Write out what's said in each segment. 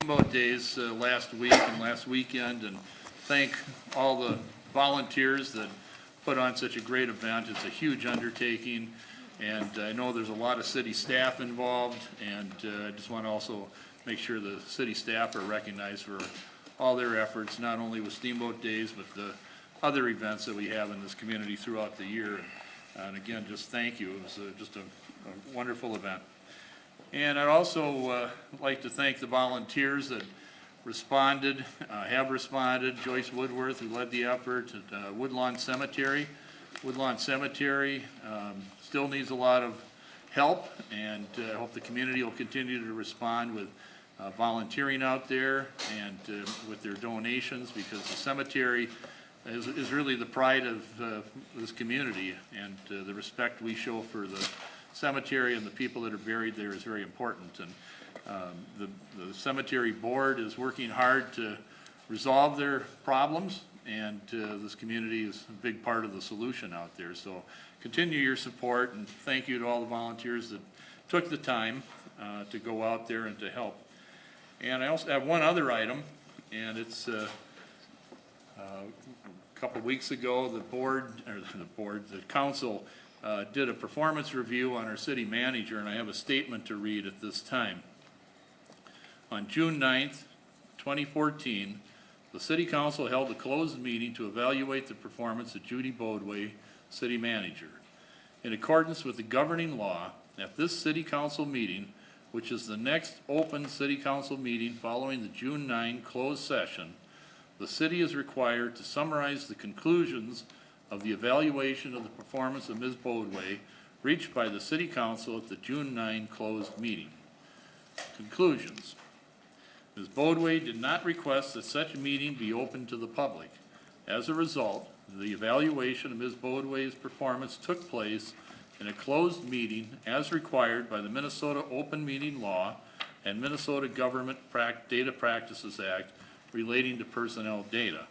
Steamboat Days last week and last weekend, and thank all the volunteers that put on such a great event. It's a huge undertaking, and I know there's a lot of city staff involved, and I just want to also make sure the city staff are recognized for all their efforts, not only with Steamboat Days, but the other events that we have in this community throughout the year. And again, just thank you. It was just a wonderful event. And I'd also like to thank the volunteers that responded, have responded. Joyce Woodworth, who led the effort at Woodlawn Cemetery. Woodlawn Cemetery still needs a lot of help, and I hope the community will continue to respond with volunteering out there and with their donations, because the cemetery is really the pride of this community, and the respect we show for the cemetery and the people that are buried there is very important. And the cemetery board is working hard to resolve their problems, and this community is a big part of the solution out there. So continue your support, and thank you to all the volunteers that took the time to go out there and to help. And I also have one other item, and it's a couple weeks ago, the council did a performance review on our city manager, and I have a statement to read at this time. On June 9th, 2014, the city council held a closed meeting to evaluate the performance of Judy Bodway, city manager. In accordance with the governing law, at this city council meeting, which is the next open city council meeting following the June 9 closed session, the city is required to summarize the conclusions of the evaluation of the performance of Ms. Bodway reached by the city council at the June 9 closed meeting. Conclusions. Ms. Bodway did not request that such a meeting be open to the public. As a result, the evaluation of Ms. Bodway's performance took place in a closed meeting as required by the Minnesota Open Meeting Law and Minnesota Government Data Practices Act relating to personnel data.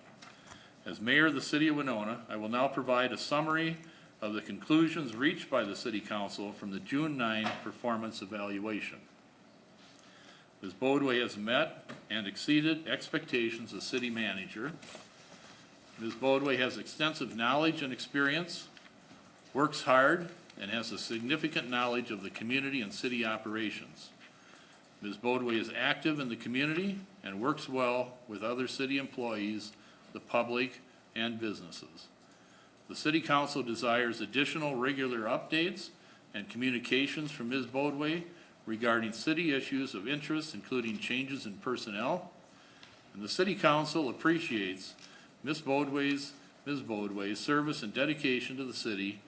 As mayor of the city of Winona, I will now provide a summary of the conclusions reached by the city council from the June 9 performance evaluation. Ms. Bodway has met and exceeded expectations as city manager. Ms. Bodway has extensive knowledge and experience, works hard, and has a significant knowledge of the community and city operations. Ms. Bodway is active in the community and works well with other city employees, the public, and businesses. The City Council desires additional regular updates and communications from Ms. Bodway regarding city issues of interest, including changes in personnel. And the City Council appreciates Ms. Bodway's service and dedication to the city,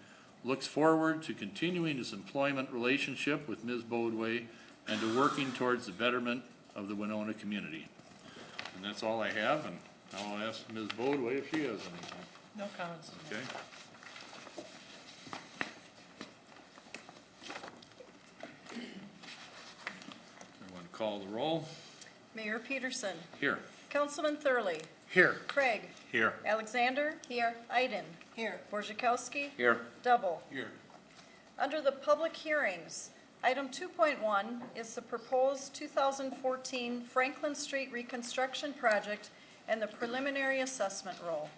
looks forward to continuing his employment relationship with Ms. Bodway and to working towards the betterment of the Winona community. And that's all I have, and I'll ask Ms. Bodway if she has anything. No comments. Okay. Everyone call the roll. Mayor Peterson. Here. Councilman Thurley. Here. Craig. Here. Alexander. Here. Iden. Here. Borzakowski. Here. Double. Here. Under the public hearings, item 2.1 is the proposed 2014 Franklin Street reconstruction project and the preliminary assessment roll.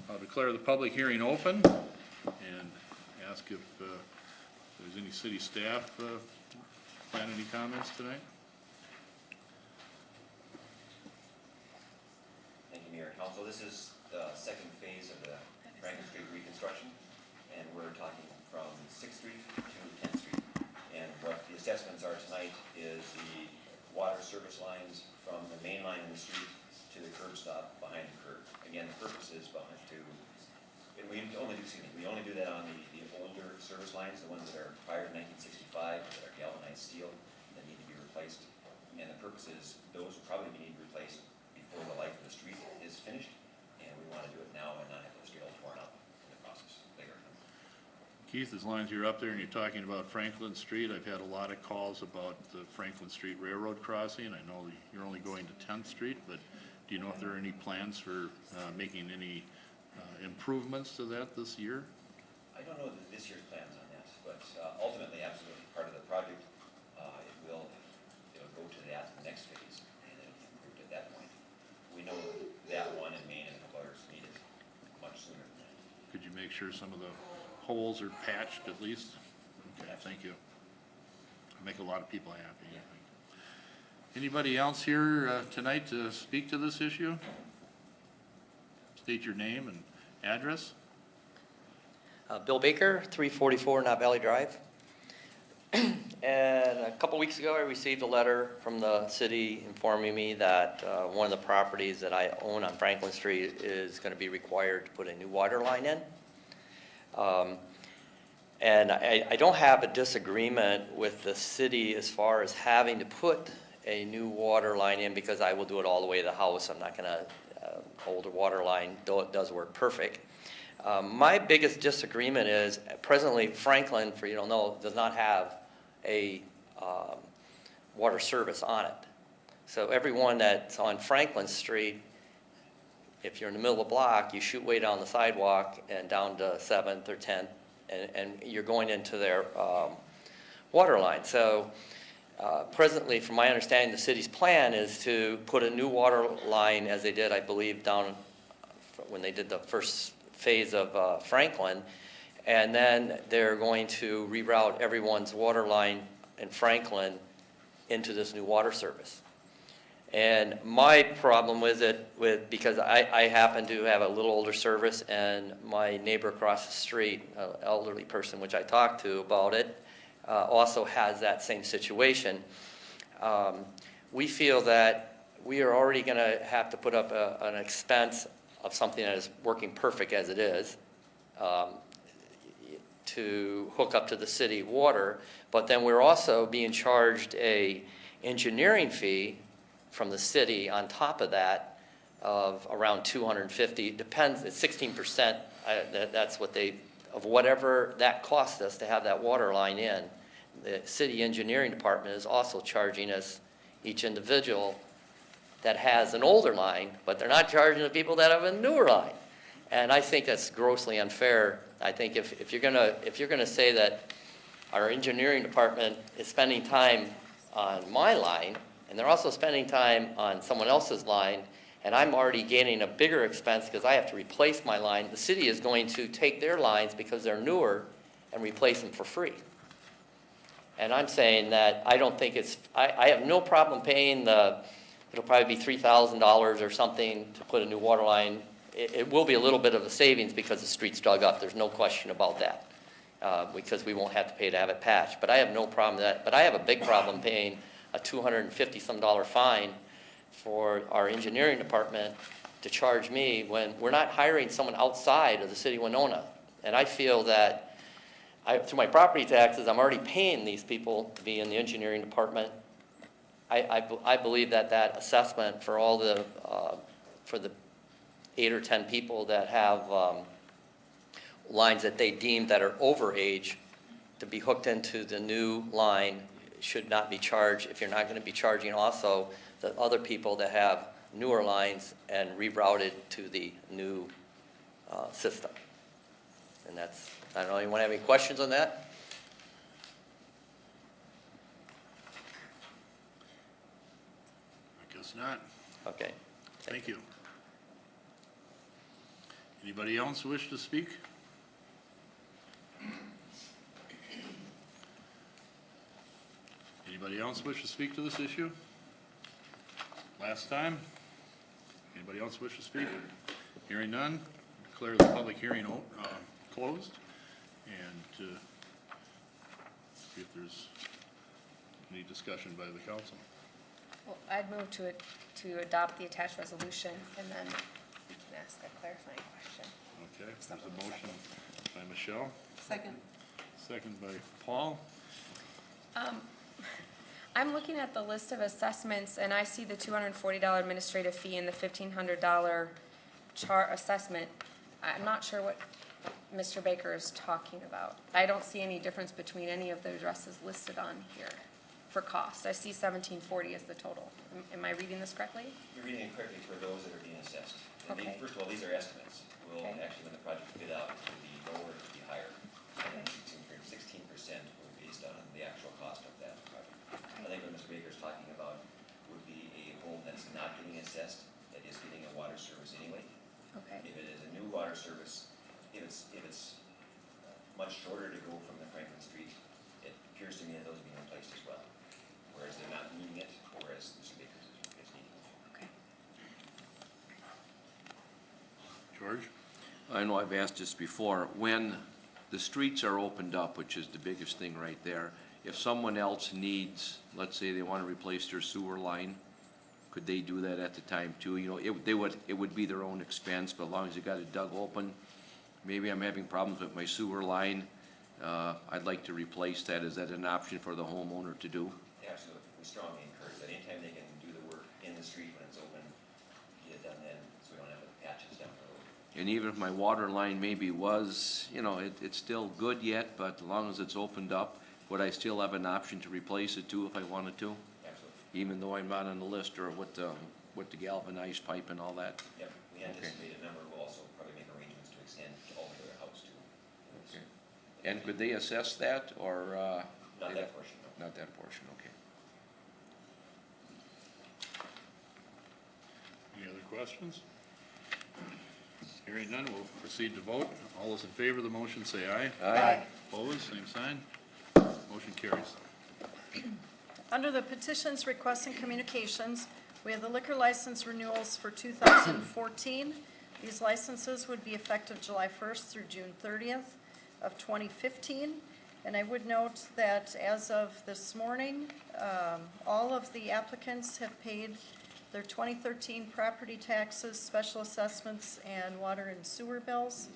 I'll declare the public hearing open and ask if there's any city staff plan any comments tonight. Thank you, Mayor and Council. This is the second phase of the Franklin Street reconstruction, and we're talking from 6th Street to 10th Street. And what the assessments are tonight is the water service lines from the main line in the street to the curb stop behind the curb. Again, the purpose is and we only do that on the older service lines, the ones that are prior to 1965, that are galvanized steel, that need to be replaced. And the purpose is those will probably need replaced before the life of the street is finished, and we want to do it now and not have those get all torn up in the process later. Keith, as long as you're up there and you're talking about Franklin Street, I've had a lot of calls about the Franklin Street Railroad crossing. I know you're only going to 10th Street, but do you know if there are any plans for making any improvements to that this year? I don't know this year's plans on that, but ultimately, absolutely part of the project. It'll go to that next phase. make sure some of the holes are patched at least. Okay, thank you. Make a lot of people happy. I think. Anybody else here tonight to speak to this issue? State your name and address. Bill Baker, 344 Knott Valley Drive. And a couple weeks ago, I received a letter from the city informing me that one of the properties that I own on Franklin Street is going to be required to put a new water line in. And I don't have a disagreement with the city as far as having to put a new water line in, because I will do it all the way to the house. I'm not going to hold a water line, though it does work perfect. My biggest disagreement is presently Franklin, for you don't know, does not have a water service on it. So everyone that's on Franklin Street, if you're in the middle of the block, you shoot way down the sidewalk and down to 7th or 10th, and you're going into their water line. So presently, from my understanding, the city's plan is to put a new water line, as they did, I believe, down when they did the first phase of Franklin, and then they're going to reroute everyone's water line in Franklin into this new water service. And my problem with it, because I happen to have a little older service, and my neighbor across the street, an elderly person which I talked to about it, also has that same situation. We feel that we are already going to have to put up an expense of something that is working perfect as it is, to hook up to the city water, but then we're also being charged a engineering fee from the city on top of that of around $250. Depends, it's 16%. That's what they, of whatever that cost us to have that water line in. The city engineering department is also charging us, each individual that has an older line, but they're not charging the people that have a newer line. And I think that's grossly unfair. I think if you're gonna say that our engineering department is spending time on my line, and they're also spending time on someone else's line, and I'm already gaining a bigger expense because I have to replace my line, the city is going to take their lines because they're newer and replace them for free. And I'm saying that I don't think it's, I have no problem paying it'll probably be $3,000 or something to put a new water line. It will be a little bit of a savings because the street's dug up. There's no question about that, because we won't have to pay to have it patched. But I have no problem with that. But I have a big problem paying a $250-some fine for our engineering department to charge me when we're not hiring someone outside of the city of Winona. And I feel that through my property taxes, I'm already paying these people to be in the engineering department. I believe that assessment for all the, for the 8 or 10 people that have lines that they deem that are over age to be hooked into the new line should not be charged, if you're not going to be charging also the other people that have newer lines and rerouted to the new system. And that's, I don't know, anyone have any questions on that? I guess not. Okay. Thank you. Anybody else wish to speak? Anybody else wish to speak to this issue? Last time? Anybody else wish to speak? Hearing none, declare the public hearing closed, and see if there's any discussion by the council. Well, I'd move to adopt the attached resolution, and then we can ask a clarifying question. Okay, there's a motion by Michelle, Second. second by Paul. I'm looking at the list of assessments, and I see the $240 administrative fee and the $1,500 assessment. I'm not sure what Mr. Baker is talking about. I don't see any difference between any of the addresses listed on here for cost. I see $1,740 as the total. Am I reading this correctly? You're reading it correctly for those that are being assessed. And Okay. first of all, these are estimates. We'll Okay. actually, when the project is bid out, it will be lower, it will be higher. And 16% will be based on the actual cost of that project. I think what Mr. Baker's talking about would be a home that's not getting assessed, that is getting a water service anyway. Okay. If it is a new water service, if it's order to go from the Franklin Street, it appears to me that those are being replaced as well. Whereas they're not needing it, whereas Mr. Baker's is needing it. Okay. George? I know I've asked this before, when the streets are opened up, which is the biggest thing right there, if someone else needs, let's say they want to replace their sewer line, could they do that at the time too? You know, it would be their own expense, but as long as they got it dug open, maybe I'm having problems with my sewer line, I'd like to replace that. Is that an option for the homeowner to do? Absolutely, we strongly encourage that. Anytime they can do the work in the street when it's open, get it done then, so we don't have the patches down the road. And even if my water line maybe was, you know, it's still good yet, but as long as it's opened up, would I still have an option to replace it too if I wanted to? Absolutely. Even though I'm not on the list or with the galvanized pipe and all that? Yep, we anticipate a number will also probably make arrangements to extend all the way to their house too. Okay. And could they assess that or? Not that portion, no. Not that portion, okay. Any other questions? Hearing none, we'll proceed to vote. All those in favor of the motion say aye. Aye. Opposed, same sign. Motion carries. Under the petitions, requests, and communications, we have the liquor license renewals for 2014. These licenses would be effective July 1st through June 30th of 2015. And I would note that as of this morning, all of the applicants have paid their 2013 property taxes, special assessments, and water and sewer bills.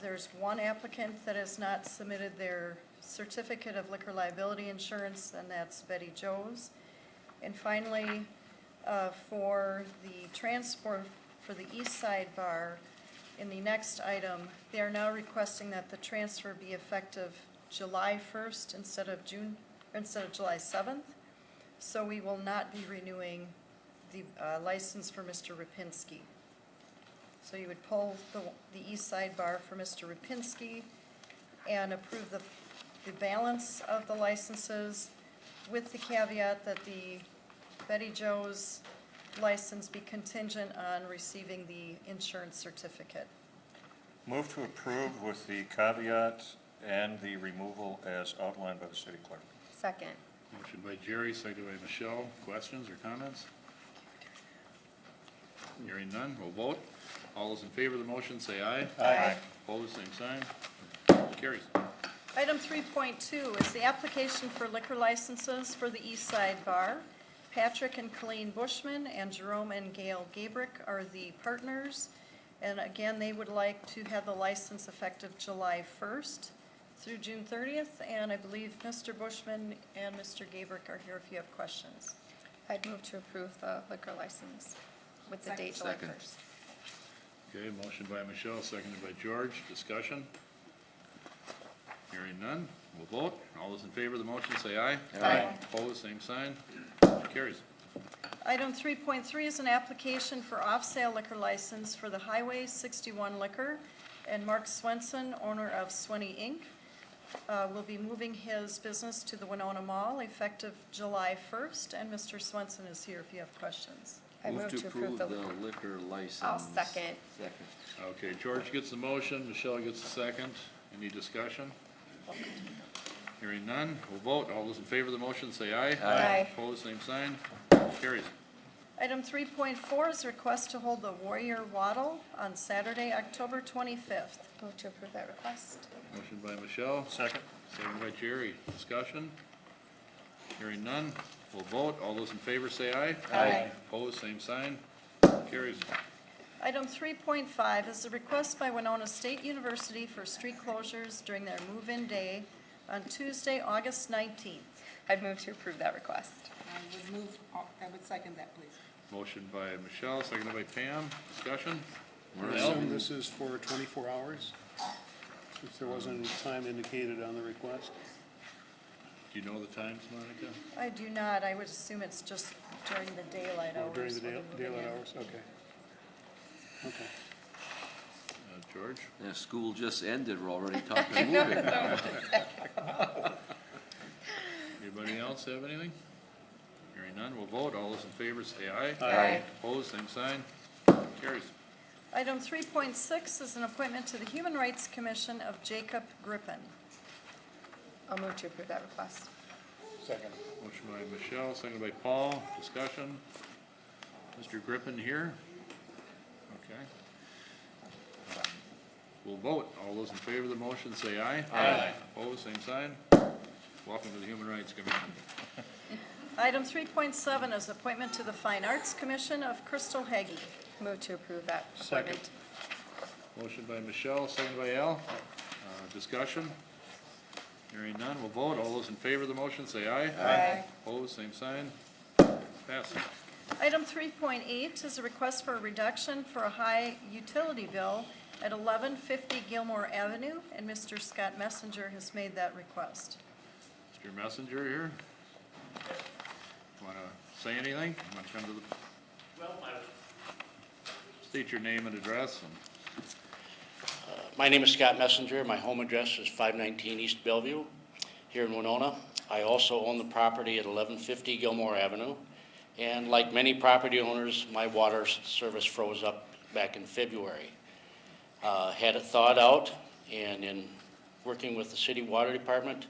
There's one applicant that has not submitted their certificate of liquor liability insurance, and that's Betty Jo's. And finally, for the transport for the East Side Bar, in the next item, they are now requesting that the transfer be effective July 1st instead of July 7th. So we will not be renewing the license for Mr. Rapinski. So you would pull the East Side Bar for Mr. Rapinski and approve the balance of the licenses with the caveat that the Betty Jo's license be contingent on receiving the insurance certificate. Move to approve with the caveat and the removal as outlined by the city clerk. Second. Motion by Jerry, seconded by Michelle. Questions or comments? Hearing none, we'll vote. All those in favor of the motion say aye. Aye. Opposed, same sign. Carries. Item 3.2 is the application for liquor licenses for the East Side Bar. Patrick and Colleen Bushman and Jerome and Gail Gabrick are the partners. And again, they would like to have the license effective July 1st through June 30th. And I believe Mr. Bushman and Mr. Gabrick are here if you have questions. I'd move to approve the liquor license with the date July Second. 1st. Okay, motion by Michelle, seconded by George. Discussion? Hearing none, we'll vote. All those in favor of the motion say aye. Aye. Opposed, same sign. Carries. Item 3.3 is an application for off-sale liquor license for the Highway 61 Liquor, and Mark Swenson, owner of Swenny Inc., will be moving his business to the Winona Mall effective July 1st, and Mr. Swenson is here if you have questions. I move to approve the liquor license. I'll second. Second. Okay, George gets the motion, Michelle gets the second. Any discussion? Hearing none, we'll vote. All those in favor of the motion say aye. Aye. Opposed, same sign. Carries. Item 3.4 is a request to hold the Warrior Waddle on Saturday, October 25th. Move to approve that request. Motion by Michelle, Second. second by Jerry. Discussion? Hearing none, we'll vote. All those in favor say aye. Aye. Opposed, same sign. Carries. Item 3.5 is a request by Winona State University for street closures during their move-in day on Tuesday, August 19th. I'd move to approve that request. I would second that, please. Motion by Michelle, seconded by Pam. Discussion? I assume this is for 24 hours, since there wasn't any time indicated on the request. Do you know the times, Monica? I do not, I would assume it's just during the daylight hours. Or during the when they're moving daylight in. hours, okay. Okay. George? Yeah, school just ended, we're already talking moving. Anybody else have anything? Hearing none, we'll vote. All those in favor say aye. Aye. Opposed, same sign. Carries. Item 3.6 is an appointment to the Human Rights Commission of Jacob Grippin. I'll move to approve that request. Second. Motion by Michelle, seconded by Paul. Discussion. Mr. Griffin here. Okay. We'll vote. All those in favor of the motion say aye. Aye. Opposed, same sign. Welcome to the Human Rights Commission. Item 3.7 is appointment to the Fine Arts Commission of Crystal Haggy. Move to approve that Second. appointment. Motion by Michelle, seconded by Al. Discussion. Hearing none, we'll vote. All those in favor of the motion say aye. Aye. Opposed, same sign. Passes. Item 3.8 is a request for a reduction for a high utility bill at 1150 Gilmore Avenue, and Mr. Scott Messenger has made that request. Mr. Messenger here. Want to say anything? Want to come to the, state your name and address. And My name is Scott Messenger. My home address is 519 East Bellevue here in Winona. I also own the property at 1150 Gilmore Avenue. And like many property owners, my water service froze up back in February. Had it thawed out, and in working with the city water department,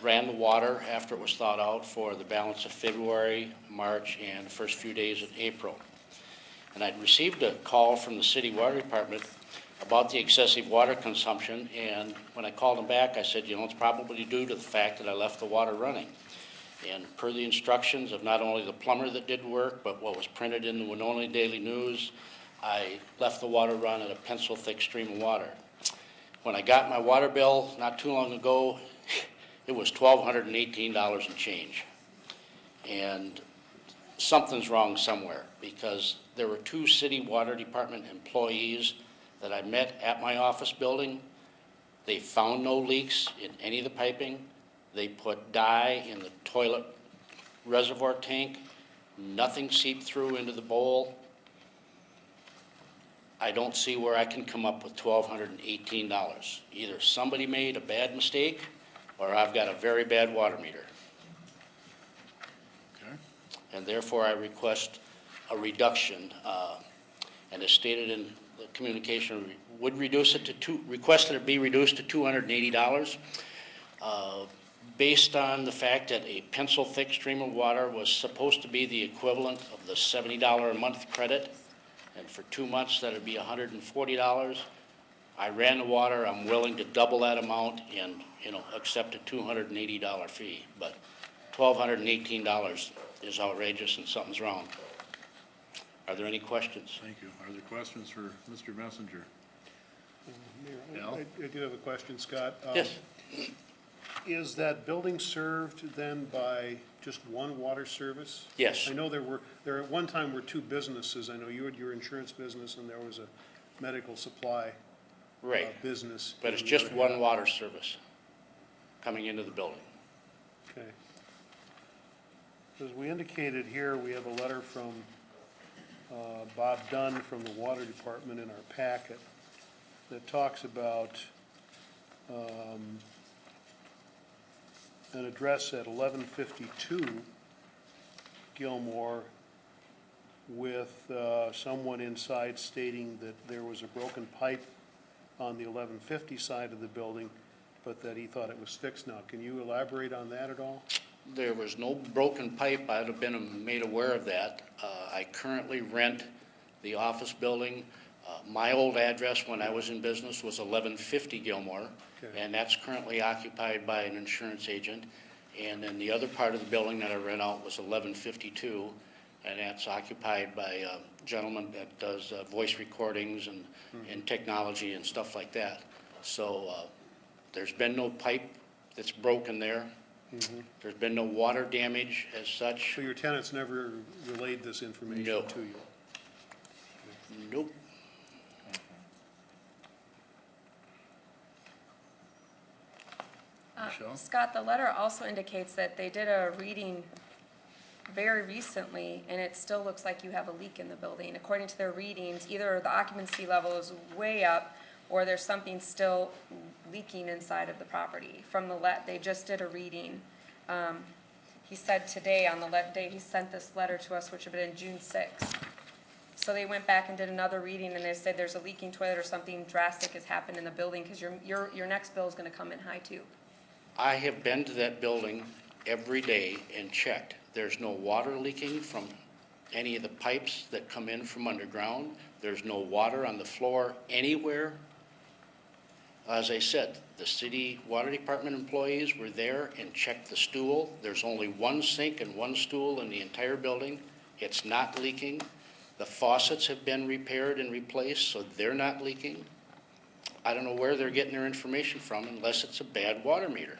ran the water after it was thawed out for the balance of February, March, and the first few days of April. And I'd received a call from the city water department about the excessive water consumption, and when I called them back, I said, it's probably due to the fact that I left the water running. And per the instructions of not only the plumber that did work, but what was printed in the Winona Daily News, I left the water run at a pencil-thick stream of water. When I got my water bill not too long ago, it was $1,218 and change. And something's wrong somewhere, because there were 2 city water department employees that I met at my office building. They found no leaks in any of the piping. They put dye in the toilet reservoir tank. Nothing seeped through into the bowl. I don't see where I can come up with $1,218. Either somebody made a bad mistake, or I've got a very bad water meter. okay. And therefore I request a reduction, and as stated in the communication, would reduce it to request that it be reduced to $280, based on the fact that a pencil-thick stream of water was supposed to be the equivalent of the $70 a month credit, and for 2 months that'd be $140. I ran the water. I'm willing to double that amount and, accept a $280 fee. But $1,218 is outrageous and something's wrong. Are there any questions? Thank you. Are there questions for Mr. Messenger? Mayor, Al? I do have a question, Scott. Yes. Is that building served then by just one water service? Yes. I know there at one time were 2 businesses. I know you had your insurance business and there was a medical supply Right. business. But it's just one water service coming into the building. Okay. As we indicated here, we have a letter from Bob Dunn from the Water Department in our packet that talks about an address at 1152 Gilmore with someone inside stating that there was a broken pipe on the 1150 side of the building, but that he thought it was fixed now. Can you elaborate on that at all? There was no broken pipe. I'd have been made aware of that. I currently rent the office building. My old address when I was in business was 1150 Gilmore, Okay. and that's currently occupied by an insurance agent. And then the other part of the building that I rent out was 1152, and that's occupied by a gentleman that does voice recordings and technology and stuff like that. So there's been no pipe that's broken there. There's been no water damage as such. So your tenants never relayed this information No. to you? Nope. Michelle? Scott, the letter also indicates that they did a reading very recently, and it still looks like you have a leak in the building. According to their readings, either the occupancy level is way up, or there's something still leaking inside of the property. From the they just did a reading. He said today on the day he sent this letter to us, which had been June 6th, So they went back and did another reading, and they said there's a leaking toilet or something drastic has happened in the building, because your next bill is gonna come in high too. I have been to that building every day and checked. There's no water leaking from any of the pipes that come in from underground. There's no water on the floor anywhere. As I said, the city water department employees were there and checked the stool. There's only one sink and one stool in the entire building. It's not leaking. The faucets have been repaired and replaced, so they're not leaking. I don't know where they're getting their information from unless it's a bad water meter.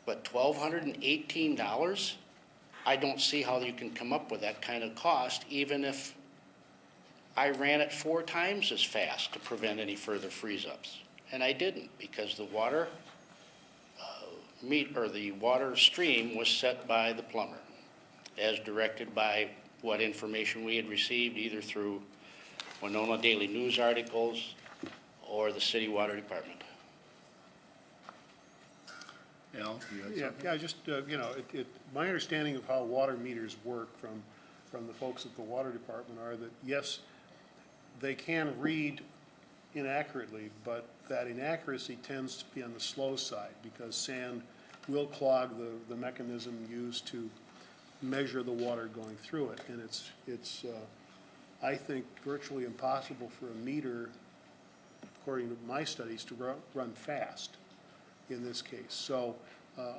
But $1,218, I don't see how you can come up with that kind of cost, even if I ran it 4 times as fast to prevent any further freeze-ups. And I didn't, because the water the water stream was set by the plumber, as directed by what information we had received either through Winona Daily News articles or the city water department. Al, you had Yeah, something? yeah, just, my understanding of how water meters work from the folks at the water department are that, yes, they can read inaccurately, but that inaccuracy tends to be on the slow side, because sand will clog the mechanism used to measure the water going through it. And it's I think, virtually impossible for a meter, according to my studies, to run fast in this case. So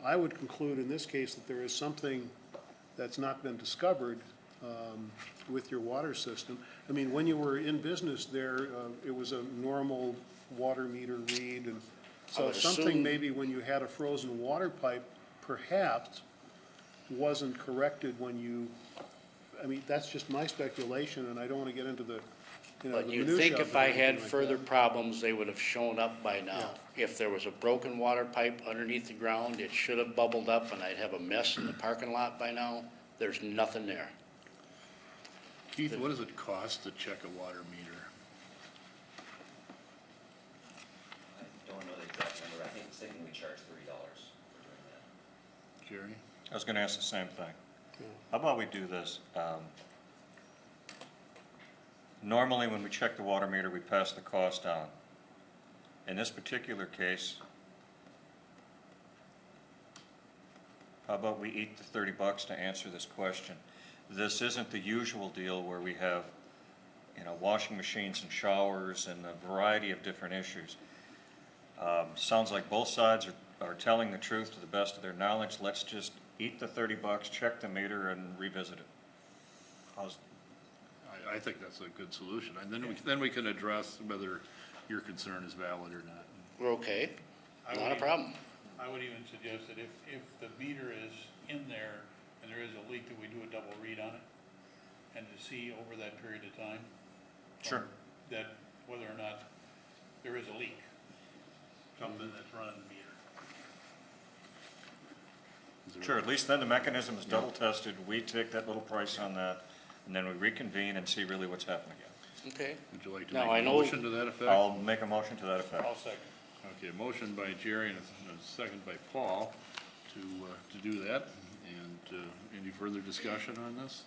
I would conclude in this case that there is something that's not been discovered with your water system. I mean, when you were in business there, it was a normal water meter read, and so would something assume- maybe when you had a frozen water pipe perhaps wasn't corrected when you, I mean, that's just my speculation, and I don't want to get into the, But the you'd minutia think of if it or I anything had like further that. problems, they would have shown up by now. If there was a broken water pipe underneath the ground, it should have bubbled up and I'd have a mess in the parking lot by now. There's nothing there. Keith, what does it cost to check a water meter? I don't know the exact number. I think we charge $30 for doing that. Jerry? I was gonna ask the same thing. How about we do this? Normally, when we check the water meter, we pass the cost on. In this particular case, how about we eat the $30 to answer this question? This isn't the usual deal where we have, washing machines and showers and a variety of different issues. Sounds like both sides are telling the truth to the best of their knowledge. Let's just eat the $30, check the meter, and revisit it. I think that's a good solution, and then we can address whether your concern is valid or not. We're okay, I not a would- problem. I would even suggest that if the meter is in there and there is a leak, that we do a double read on it, and to see over that period of time. Sure. That whether or not there is a leak, something that's running the meter. Is there- Sure, at least then the mechanism is double tested. We take that little price on that, and then we reconvene and see really what's happening again. Okay. Would you like to Now, make I a know- motion to that effect? I'll make a motion to that effect. I'll second. Okay, a motion by Jerry and a second by Paul to do that, and any further discussion on this?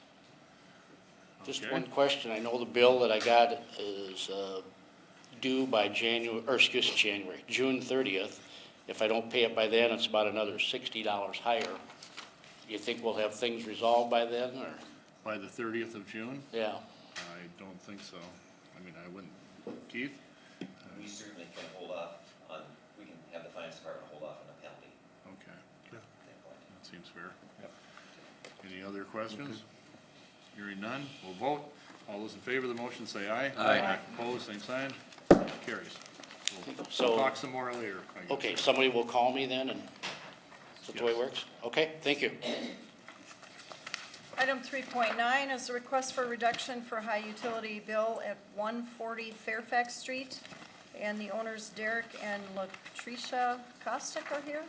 Just Okay. one question. I know the bill that I got is due by June 30th. If I don't pay it by then, it's about another $60 higher. Do you think we'll have things resolved by then, or? By the 30th of June? Yeah. I don't think so. I mean, I wouldn't. Keith? We certainly can hold off we can have the finance department hold off on the penalty Okay, at that point. that seems fair. Any other questions? Hearing none, we'll vote. All those in favor of the motion say aye. Aye. Opposed, same sign. Carries. We'll So- talk some more later, I guess. Okay, somebody will call me then, and that's the way it works? Okay, thank you. Item 3.9 is a request for reduction for high utility bill at 140 Fairfax Street. And the owners Derek and Latricia Costick are here.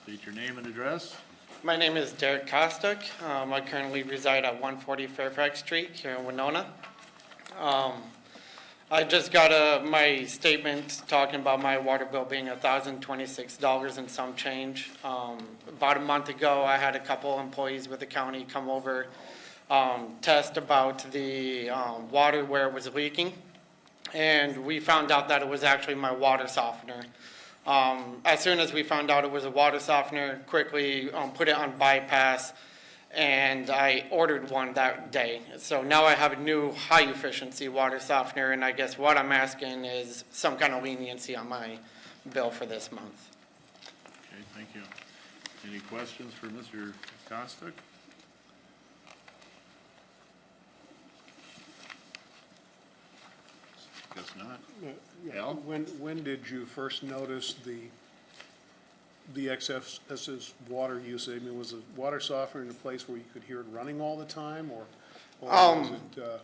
State your name and address. My name is Derek Kostick. I currently reside at 140 Fairfax Street here in Winona. I just got my statement talking about my water bill being $1,026 and some change. About a month ago, I had a couple employees with the county come over, test about the water where it was leaking, and we found out that it was actually my water softener. As soon as we found out it was a water softener, quickly put it on bypass, and I ordered one that day. So now I have a new high-efficiency water softener, and I guess what I'm asking is some kind of leniency on my bill for this month. Okay, thank you. Any questions for Mr. Costick? Guess not. Al? When did you first notice the excess water usage? I mean, was the water softener in a place where you could hear it running all the time, or was it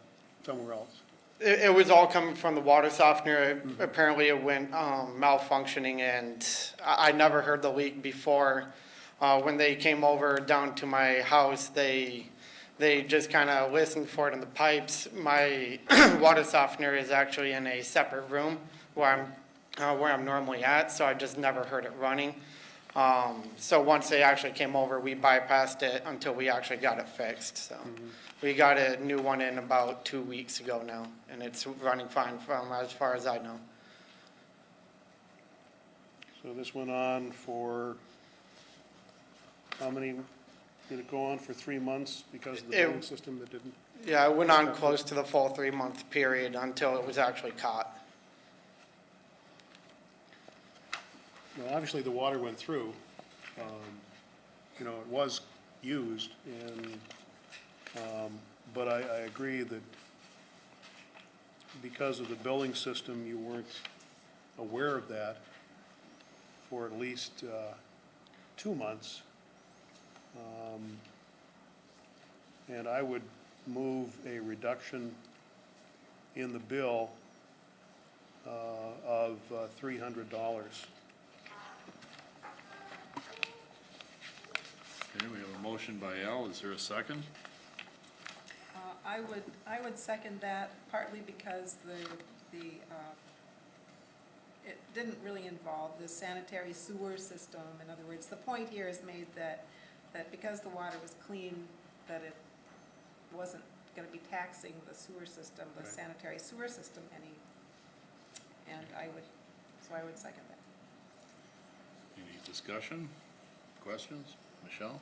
somewhere else? It was all coming from the water softener. Apparently it went malfunctioning, and I never heard the leak before. When they came over down to my house, they just kind of listened for it in the pipes. My water softener is actually in a separate room where I'm normally at, so I just never heard it running. So once they actually came over, we bypassed it until we actually got it fixed. So we got a new one in about 2 weeks ago now, and it's running fine from as far as I know. So this went on for, how many, did it go on for 3 months because of the billing system that didn't? Yeah, it went on close to the full 3-month period until it was actually caught. Well, obviously the water went through, you know, it was used, and, but I agree that because of the billing system, you weren't aware of that for at least 2 months. And I would move a reduction in the bill of $300. Okay, we have a motion by Al. Is there a second? I would second that, partly because it didn't really involve the sanitary sewer system. In other words, the point here is made that because the water was clean, that it wasn't gonna be taxing the sewer system, the Right. sanitary sewer system any, and so I would second that. Any discussion, questions? Michelle?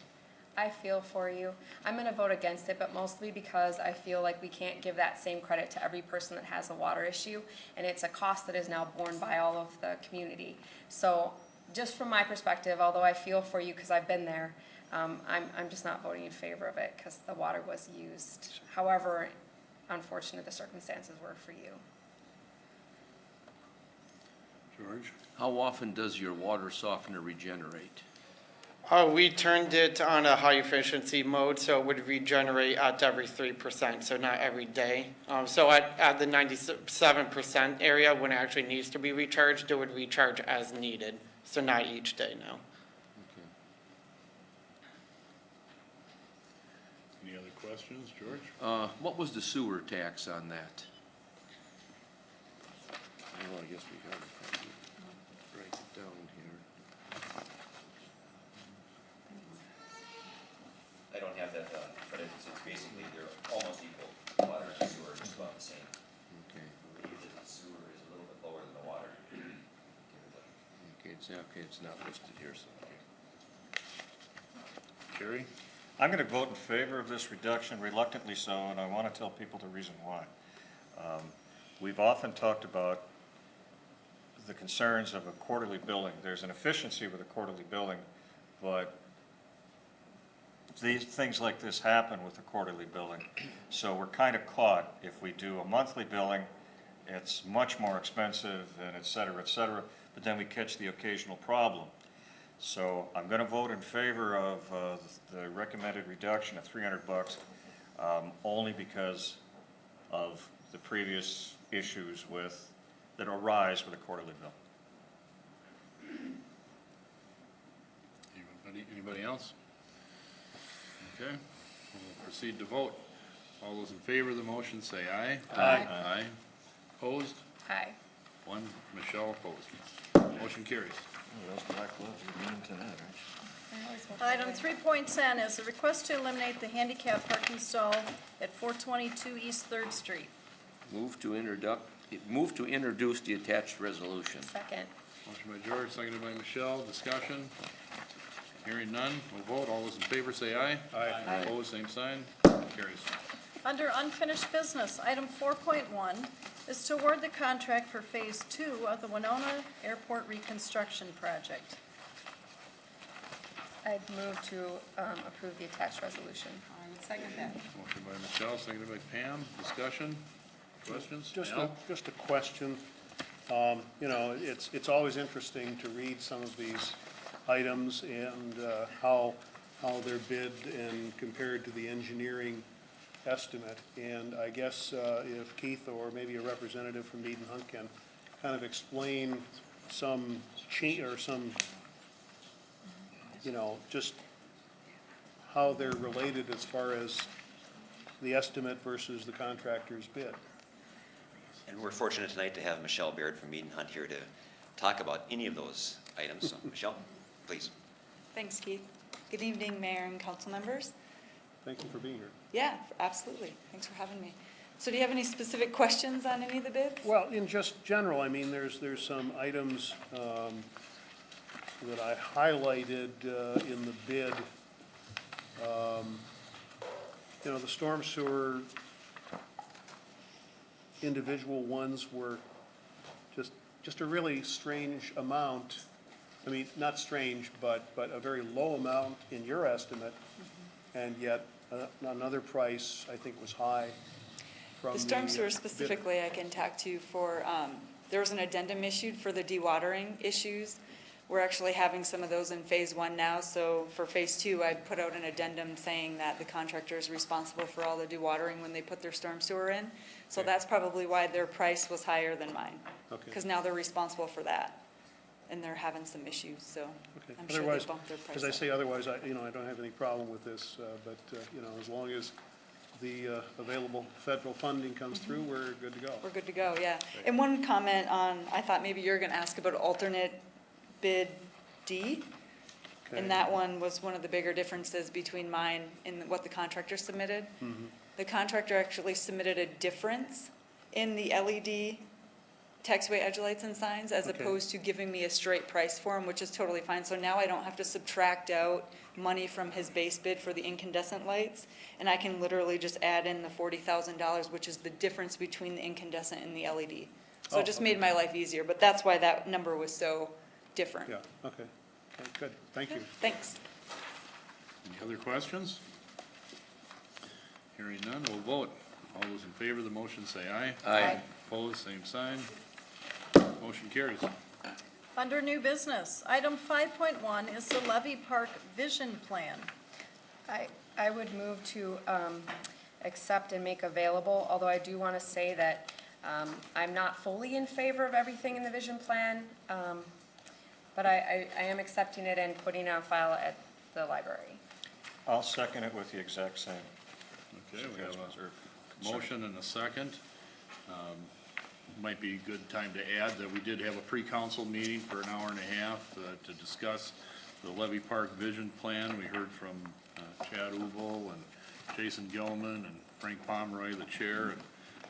I feel for you. I'm gonna vote against it, but mostly because I feel like we can't give that same credit to every person that has a water issue, and it's a cost that is now borne by all of the community. So, just from my perspective, although I feel for you because I've been there, I'm just not voting in favor of it because the water was used. However unfortunate the circumstances were for you. George? How often does your water softener regenerate? We turned it on a high efficiency mode, so it would regenerate at every 3%, so not every day. So at the 97% area, when it actually needs to be recharged, it would recharge as needed, so not each day now. Any other questions, George? What was the sewer tax on that? Well, I guess we got it. Probably. Write it down here. I don't have that, but it's basically, they're almost equal. Water and sewer are just about the same. Okay, I believe that the sewer is a little bit lower than the water. okay, it's not listed here, so, okay. Jerry? I'm going to vote in favor of this reduction, reluctantly so, and I want to tell people the reason why. We've often talked about the concerns of a quarterly billing. There's an efficiency with a quarterly billing, but these things like this happen with the quarterly billing. So we're kind of caught. If we do a monthly billing, it's much more expensive and et cetera, but then we catch the occasional problem. So I'm going to vote in favor of the recommended reduction of $300, only because of the previous issues that arise with a quarterly bill. Anybody else? Okay, we'll proceed to vote. All those in favor of the motion say aye. Aye. Aye. Opposed? Michelle, opposed. Motion carries. Item 3.10 is a request to eliminate the handicap parking stall at 422 East Third Street. Move to introduce the attached resolution. Second. Motion by George, seconded by Michelle. Discussion? Hearing none, we'll vote. All those in favor say aye. Aye. Opposed, same sign. Carries. Under unfinished business, item 4.1 is to award the contract for Phase 2 of the Winona Airport Reconstruction Project. I'd move to approve the attached resolution. I would second that. Motion by Michelle, seconded by Pam. Discussion? Questions? Just Al? a question. You know, it's always interesting to read some of these items and how they're bid and compared to the engineering estimate. And I guess if Keith or maybe a representative from Mead and Hunt can kind of explain some you know, just how they're related as far as the estimate versus the contractor's bid. And we're fortunate tonight to have Michelle Baird from Mead and Hunt here to talk about any of those items. So, Michelle, please. Thanks, Keith. Good evening, Mayor and council members. Thank you for being here. Yeah, absolutely. Thanks for having me. So do you have any specific questions on any of the bids? Well, in just general, I mean, there's some items that I highlighted in the bid. You know, the storm sewer individual ones were just a really strange amount. I mean, not strange, but a very low amount in your estimate, and yet another price I think was high from The storm sewer bid. specifically, I can talk to you for, there was an addendum issued for the dewatering issues. We're actually having some of those in Phase 1 now, so for Phase 2, I put out an addendum saying that the contractor is responsible for all the dewatering when they put their storm sewer in. So Okay. that's probably why their price was higher than mine. Okay. Because now they're responsible for that, and they're having some issues, so Okay. I'm sure they Otherwise, bumped their price as I up. say, otherwise, I don't have any problem with this, but, you know, as long as the available federal funding comes through, we're good to go. We're good to go, yeah. And one comment on, I thought maybe you were gonna ask about alternate bid D. Okay. And that one was one of the bigger differences between mine and what the contractor submitted. The contractor actually submitted a difference in the LED taxiway edge lights and signs as Okay. opposed to giving me a straight price for them, which is totally fine. So now I don't have to subtract out money from his base bid for the incandescent lights. And I can literally just add in the $40,000, which is the difference between the incandescent and the LED. So Oh, it just okay. made my life easier, but that's why that number was so different. Yeah, okay. Okay, good, thank you. Thanks. Any other questions? Hearing none, we'll vote. All those in favor of the motion say aye. Aye. Opposed, same sign. Motion carries. Under new business, item 5.1 is the Levy Park Vision Plan. I would move to accept and make available, although I do want to say that I'm not fully in favor of everything in the vision plan, but I am accepting it and putting it on file at the library. I'll second it with the exact same. Okay, we have suggestions or a concerns. motion and a second. Might be a good time to add that we did have a pre-council meeting for an hour and a half to discuss the Levy Park Vision Plan. We heard from Chad Ubel and Jason Gilman and Frank Pomeroy, the chair, and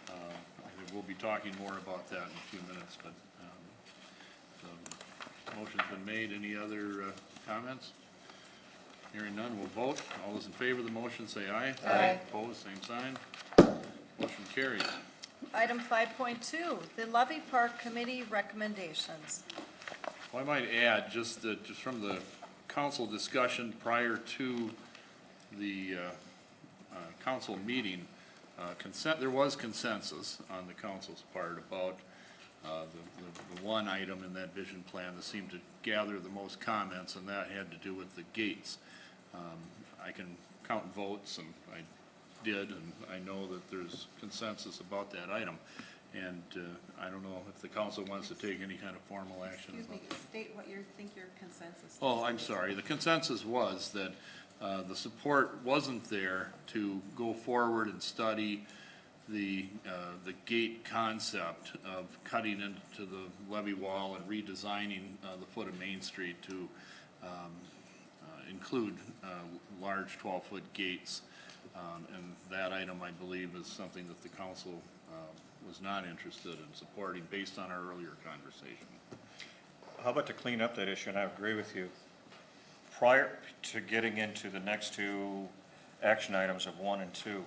I think we'll be talking more about that in a few minutes, but the motion's been made. Any other comments? Hearing none, we'll vote. All those in favor of the motion say aye. Aye. Opposed, same sign. Motion carries. Item 5.2, the Levy Park Committee recommendations. Well, I might add, just from the council discussion prior to the council meeting, there was consensus on the council's part about the one item in that vision plan that seemed to gather the most comments, and that had to do with the gates. I can count votes, and I did, and I know that there's consensus about that item. And I don't know if the council wants to take any kind of formal action. Excuse me, state what you think your consensus is. Oh, I'm sorry. The consensus was that the support wasn't there to go forward and study the gate concept of cutting into the levee wall and redesigning the foot of Main Street to include large 12-foot gates. And that item, I believe, is something that the council was not interested in supporting based on our earlier conversation. How about to clean up that issue, and I agree with you, prior to getting into the next two action items of 1 and 2,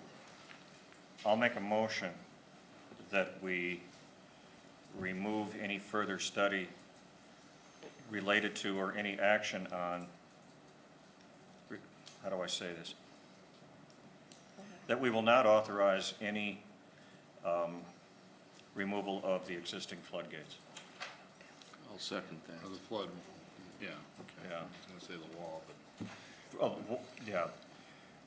I'll make a motion that we remove any further study related to or any action on, how do I say this? That we will not authorize any removal of the existing floodgates. I'll second that. Or the flood, yeah, okay. Yeah. I was gonna say the wall, but. Yeah,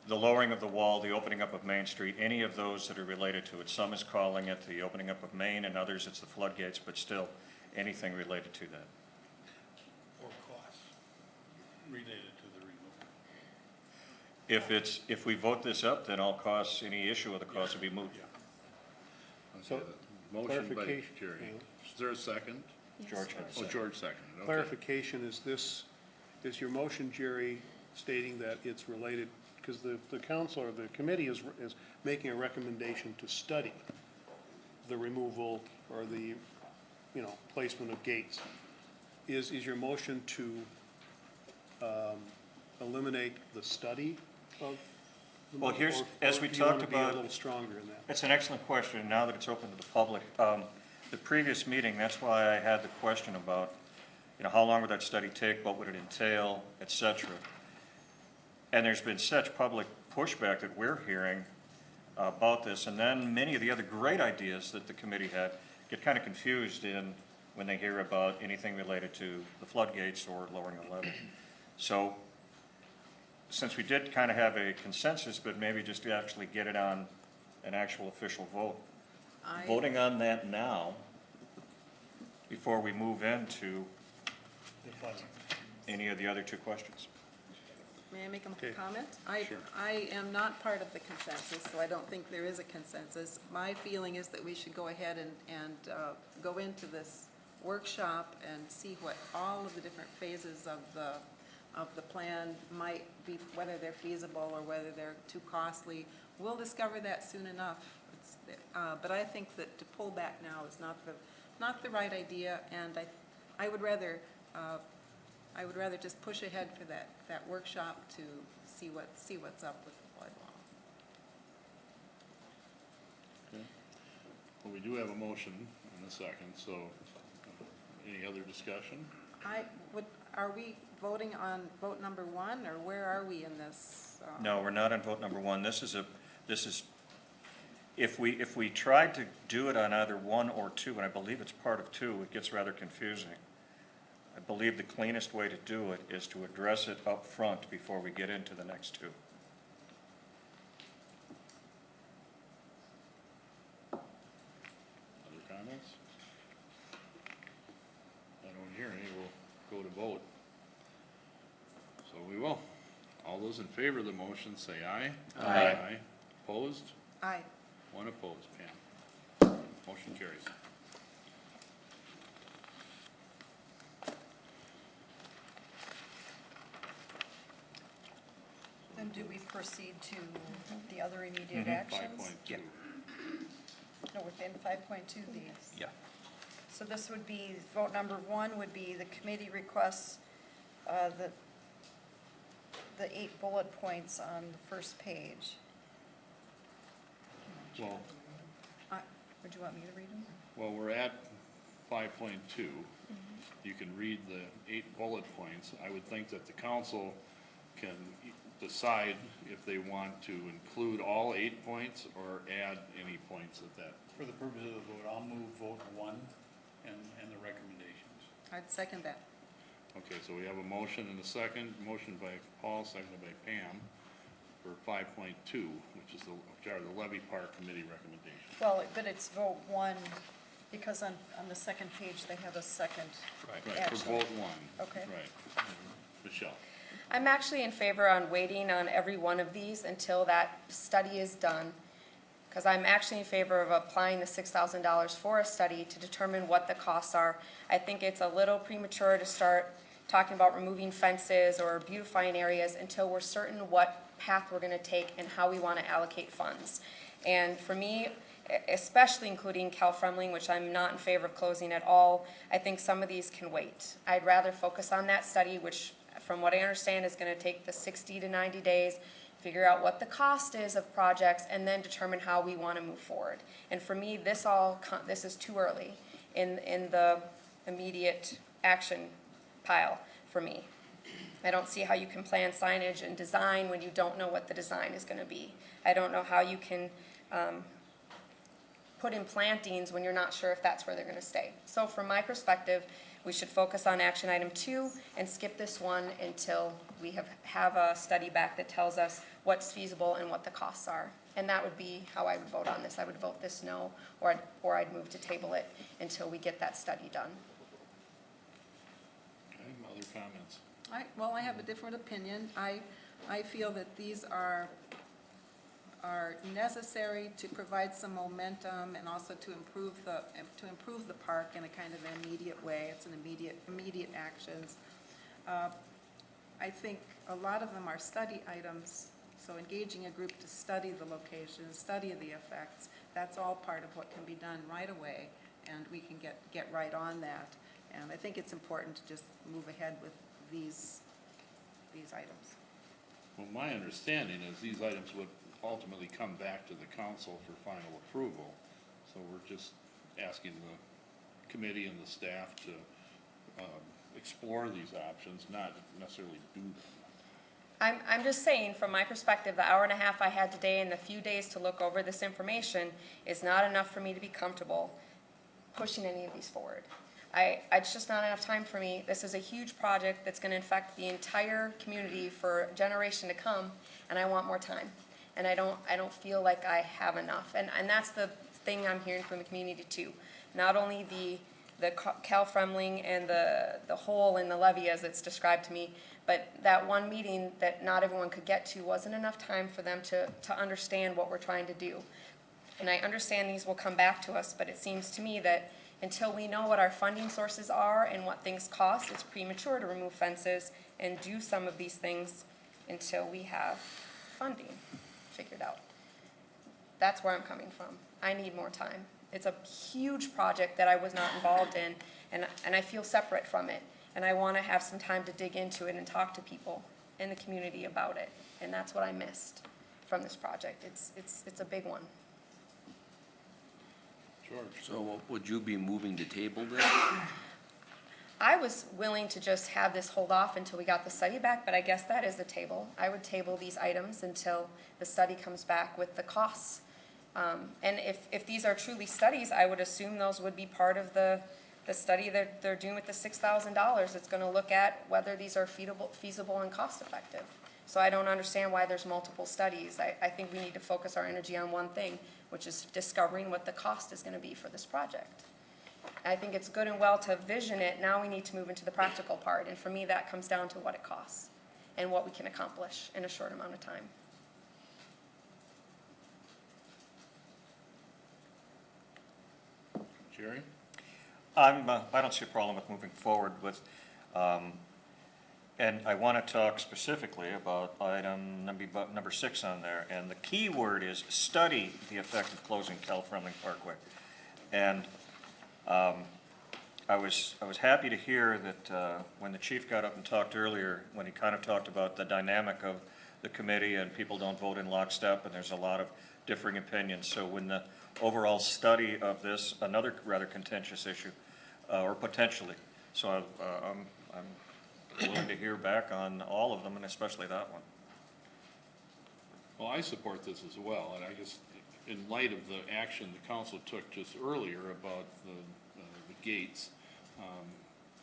the lowering of the wall, the opening up of Main Street, any of those that are related to it. Some is calling it the opening up of Main, and others it's the floodgates, but still, anything related to that. Or costs related to the removal. If we vote this up, then all costs, any issue of the costs will be moved. So, Okay, motion by clarification, Jerry. yeah. Is there a second? George had Oh, said. George seconded, okay. Clarification, is your motion, Jerry, stating that it's related, because the council or the committee is making a recommendation to study the removal or the, placement of gates. Is your motion to eliminate the study of? Well, here's, or- as or we do you wanna talked be a about, little stronger in that? it's an excellent question, now that it's open to the public. The previous meeting, that's why I had the question about, how long would that study take, what would it entail, et cetera. And there's been such public pushback that we're hearing about this, and then many of the other great ideas that the committee had get kind of confused when they hear about anything related to the floodgates or lowering the levee. So, since we did kind of have a consensus, but maybe just to actually get it on an actual official vote, voting on that now, before we move into any of the other two questions. May I make Okay. a comment? Sure. I am not part of the consensus, so I don't think there is a consensus. My feeling is that we should go ahead and go into this workshop and see what all of the different phases of the plan might be, whether they're feasible or whether they're too costly. We'll discover that soon enough. But I think that to pull back now is not the right idea, and I would rather just push ahead for that workshop to see what's up with the flood wall. Okay. Well, we do have a motion in a second, so any other discussion? Are we voting on vote number 1, or where are we in this? No, we're not on vote number 1. This is, if we tried to do it on either 1 or 2, and I believe it's part of 2, it gets rather confusing. I believe the cleanest way to do it is to address it up front before we get into the next 2. Other comments? I don't hear any, we'll go to vote. So we will. All those in favor of the motion say aye. Aye. Opposed? Aye. One opposed, Pam. Motion carries. Then do we proceed to the other immediate actions? 5.2. No, within 5.2 these. Yeah. So this would be, vote number 1 would be the committee requests the 8 bullet points on the first page. Well, Would you want me to read them? well, we're at 5.2. You can read the 8 bullet points. I would think that the council can decide if they want to include all 8 points or add any points at that. For the purpose of the vote, I'll move vote 1 and the recommendations. I'd second that. Okay, so we have a motion and a second, motion by Paul, seconded by Pam, for 5.2, which is the levy park committee recommendation. Well, but it's vote 1, because on the second page, they have a second Right, for action. vote 1. Okay. Right. Michelle? I'm actually in favor on waiting on every one of these until that study is done. because I'm actually in favor of applying the $6,000 for a study to determine what the costs are. I think it's a little premature to start talking about removing fences or beautifying areas until we're certain what path we're going to take and how we want to allocate funds. And for me, especially including Cal Fremling, which I'm not in favor of closing at all, I think some of these can wait. I'd rather focus on that study, which from what I understand is going to take the 60 to 90 days, figure out what the cost is of projects, and then determine how we want to move forward. And for me, this is too early in the immediate action pile for me. I don't see how you can plan signage and design when you don't know what the design is going to be. I don't know how you can put in plantings when you're not sure if that's where they're going to stay. So from my perspective, we should focus on action item 2 and skip this one until we have a study back that tells us what's feasible and what the costs are. And that would be how I would vote on this. I would vote this no, or I'd move to table it until we get that study done. Okay, other comments? Well, I have a different opinion. I feel that these are necessary to provide some momentum and also to improve the park in a kind of an immediate way. It's an immediate actions. I think a lot of them are study items, so engaging a group to study the location, study the effects, that's all part of what can be done right away, and we can get right on that. And I think it's important to just move ahead with these items. Well, my understanding is these items would ultimately come back to the council for final approval. So we're just asking the committee and the staff to explore these options, not necessarily do them. I'm just saying, from my perspective, the hour and a half I had today and the few days to look over this information is not enough for me to be comfortable pushing any of these forward. It's just not enough time for me. This is a huge project that's going to affect the entire community for a generation to come, and I want more time. And I don't feel like I have enough. And that's the thing I'm hearing from the community too. Not only the Cal Fremling and the hole in the levee as it's described to me, but that one meeting that not everyone could get to wasn't enough time for them to understand what we're trying to do. And I understand these will come back to us, but it seems to me that until we know what our funding sources are and what things cost, it's premature to remove fences and do some of these things until we have funding figured out. That's where I'm coming from. I need more time. It's a huge project that I was not involved in, and I feel separate from it. And I want to have some time to dig into it and talk to people in the community about it. And that's what I missed from this project. It's a big one. George? So would you be moving to table this? I was willing to just have this hold off until we got the study back, but I guess that is the table. I would table these items until the study comes back with the costs. And if these are truly studies, I would assume those would be part of the study that they're doing with the $6,000. It's going to look at whether these are feasible and cost effective. So I don't understand why there's multiple studies. I think we need to focus our energy on one thing, which is discovering what the cost is going to be for this project. I think it's good and well to vision it. Now we need to move into the practical part. And for me, that comes down to what it costs and what we can accomplish in a short amount of time. Jerry? I don't see a problem with moving forward with, and I want to talk specifically about item number 6 on there. And the key word is study the effect of closing Cal Fremling Parkway. And I was happy to hear that when the chief got up and talked earlier, when he kind of talked about the dynamic of the committee and people don't vote in lockstep and there's a lot of differing opinions. So when the overall study of this, another rather contentious issue, or potentially. So I'm willing to hear back on all of them, and especially that one. Well, I support this as well, and I just, in light of the action the council took just earlier about the gates,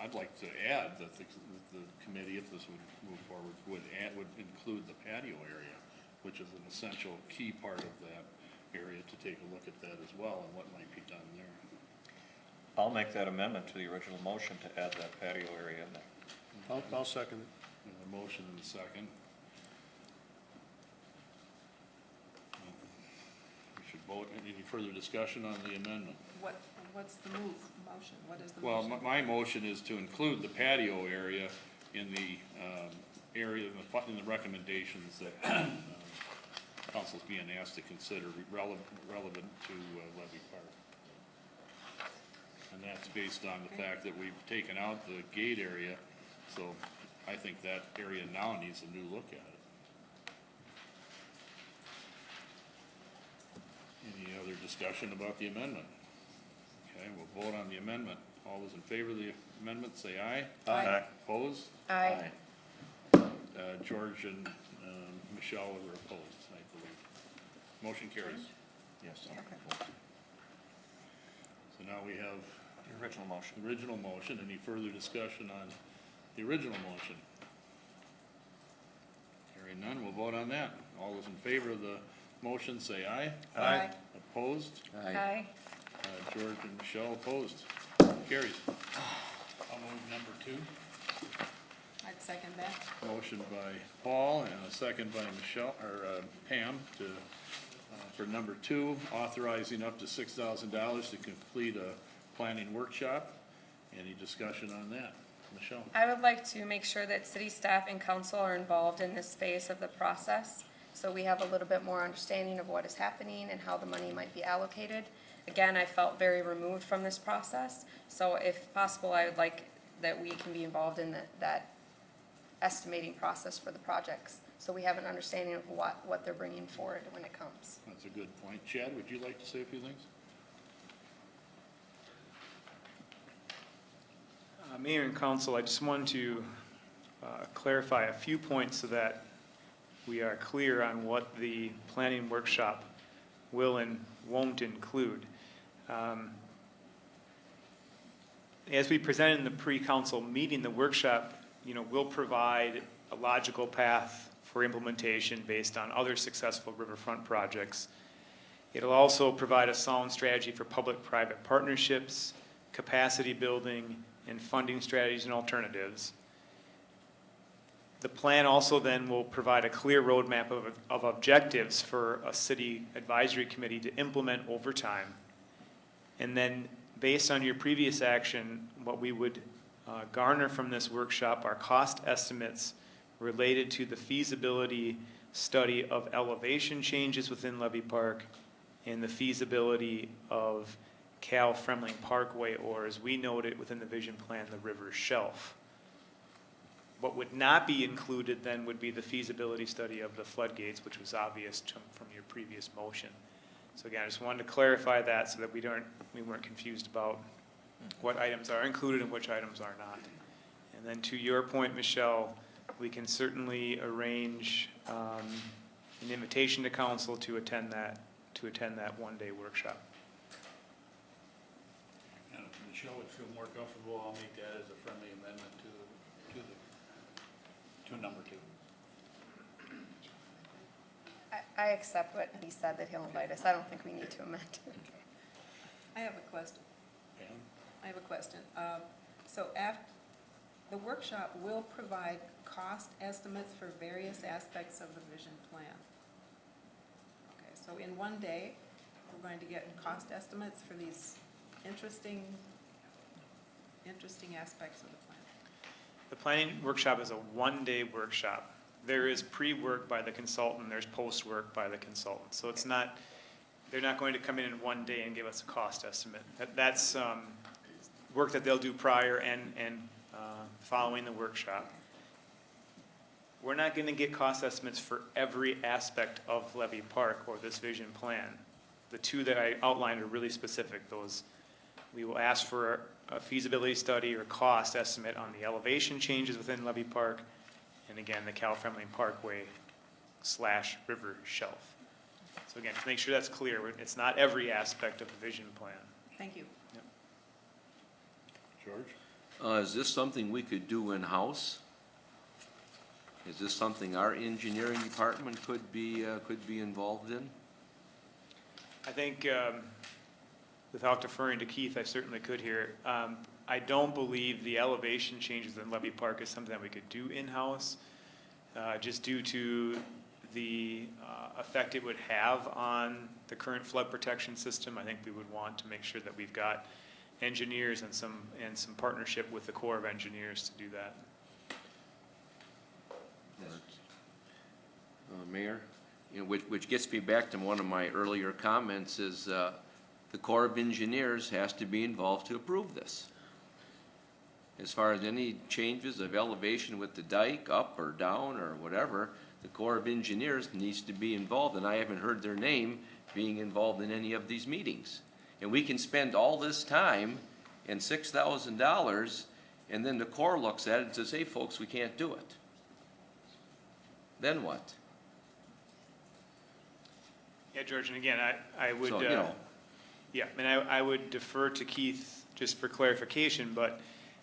I'd like to add that the committee, if this would move forward, would include the patio area, which is an essential key part of that area, to take a look at that as well and what might be done there. I'll make that amendment to the original motion to add that patio area in there. I'll second it. And a motion and a second. We should vote, any further discussion on the amendment? What's the motion? What is the Well, motion? my motion is to include the patio area in the, area, in the recommendations that, council's being asked to consider relevant to Levy Park. And that's based on the fact that we've taken out the gate area, so I think that area now needs a new look at it. Any other discussion about the amendment? Okay, we'll vote on the amendment. All those in favor of the amendment, say aye. Aye. Opposed? Aye. George and Michelle were opposed, I believe. Motion carries. Yes. So now we have The original motion. the original motion. Any further discussion on the original motion? Hearing none, we'll vote on that. All those in favor of the motion, say aye. Aye. Opposed? Aye. George and Michelle opposed. Carries. I'll move number 2. I'd second that. Motion by Paul and a second by Michelle, or Pam to, for number 2, authorizing up to $6,000 to complete a planning workshop. Any discussion on that? Michelle? I would like to make sure that city staff and council are involved in this phase of the process, so we have a little bit more understanding of what is happening and how the money might be allocated. Again, I felt very removed from this process, so if possible, I would like that we can be involved in that estimating process for the projects, so we have an understanding of what they're bringing forward when it comes. That's a good point. Chad, would you like to say a few things? Mayor and council, I just wanted to clarify a few points so that we are clear on what the planning workshop will and won't include. As we presented in the pre-council meeting, the workshop, will provide a logical path for implementation based on other successful riverfront projects. It'll also provide a sound strategy for public-private partnerships, capacity building, and funding strategies and alternatives. The plan also then will provide a clear roadmap of objectives for a city advisory committee to implement over time. And then, based on your previous action, what we would garner from this workshop are cost estimates related to the feasibility study of elevation changes within Levy Park and the feasibility of Cal Fremling Parkway, or as we noted within the vision plan, the river shelf. What would not be included then would be the feasibility study of the floodgates, which was obvious from your previous motion. So again, I just wanted to clarify that so that we weren't confused about what items are included and which items are not. And then to your point, Michelle, we can certainly arrange an invitation to council to attend that one-day workshop. And if Michelle would feel more comfortable, I'll make that as a friendly amendment to number 2. I accept what he said, that he'll invite us. I don't think we need to amend. I have a question. Pam? I have a question. So the workshop will provide cost estimates for various aspects of the vision plan. Okay, so in one day, we're going to get cost estimates for these interesting aspects of the plan. The planning workshop is a one-day workshop. There is pre-work by the consultant, there's post-work by the consultant. So it's not, they're not going to come in one day and give us a cost estimate. That's work that they'll do prior and following the workshop. We're not going to get cost estimates for every aspect of Levy Park or this vision plan. The two that I outlined are really specific. Those, we will ask for a feasibility study or cost estimate on the elevation changes within Levy Park, and again, the Cal Fremling Parkway / river shelf. So again, to make sure that's clear, it's not every aspect of the vision plan. Thank you. George? Is this something we could do in-house? Is this something our engineering department could be involved in? I think, without deferring to Keith, I certainly could here. I don't believe the elevation changes in Levy Park is something that we could do in-house, just due to the effect it would have on the current flood protection system, I think we would want to make sure that we've got engineers and some partnership with the Corps of Engineers to do that. Mayor, you know, which gets me back to one of my earlier comments is, the Corps of Engineers has to be involved to approve this. As far as any changes of elevation with the dike, up or down or whatever, the Corps of Engineers needs to be involved, and I haven't heard their name being involved in any of these meetings. And we can spend all this time and $6,000, and then the Corps looks at it and says, hey, folks, we can't do it. Then what? Yeah, George, and again, I would, So, you know. yeah, I mean, I would defer to Keith just for clarification, but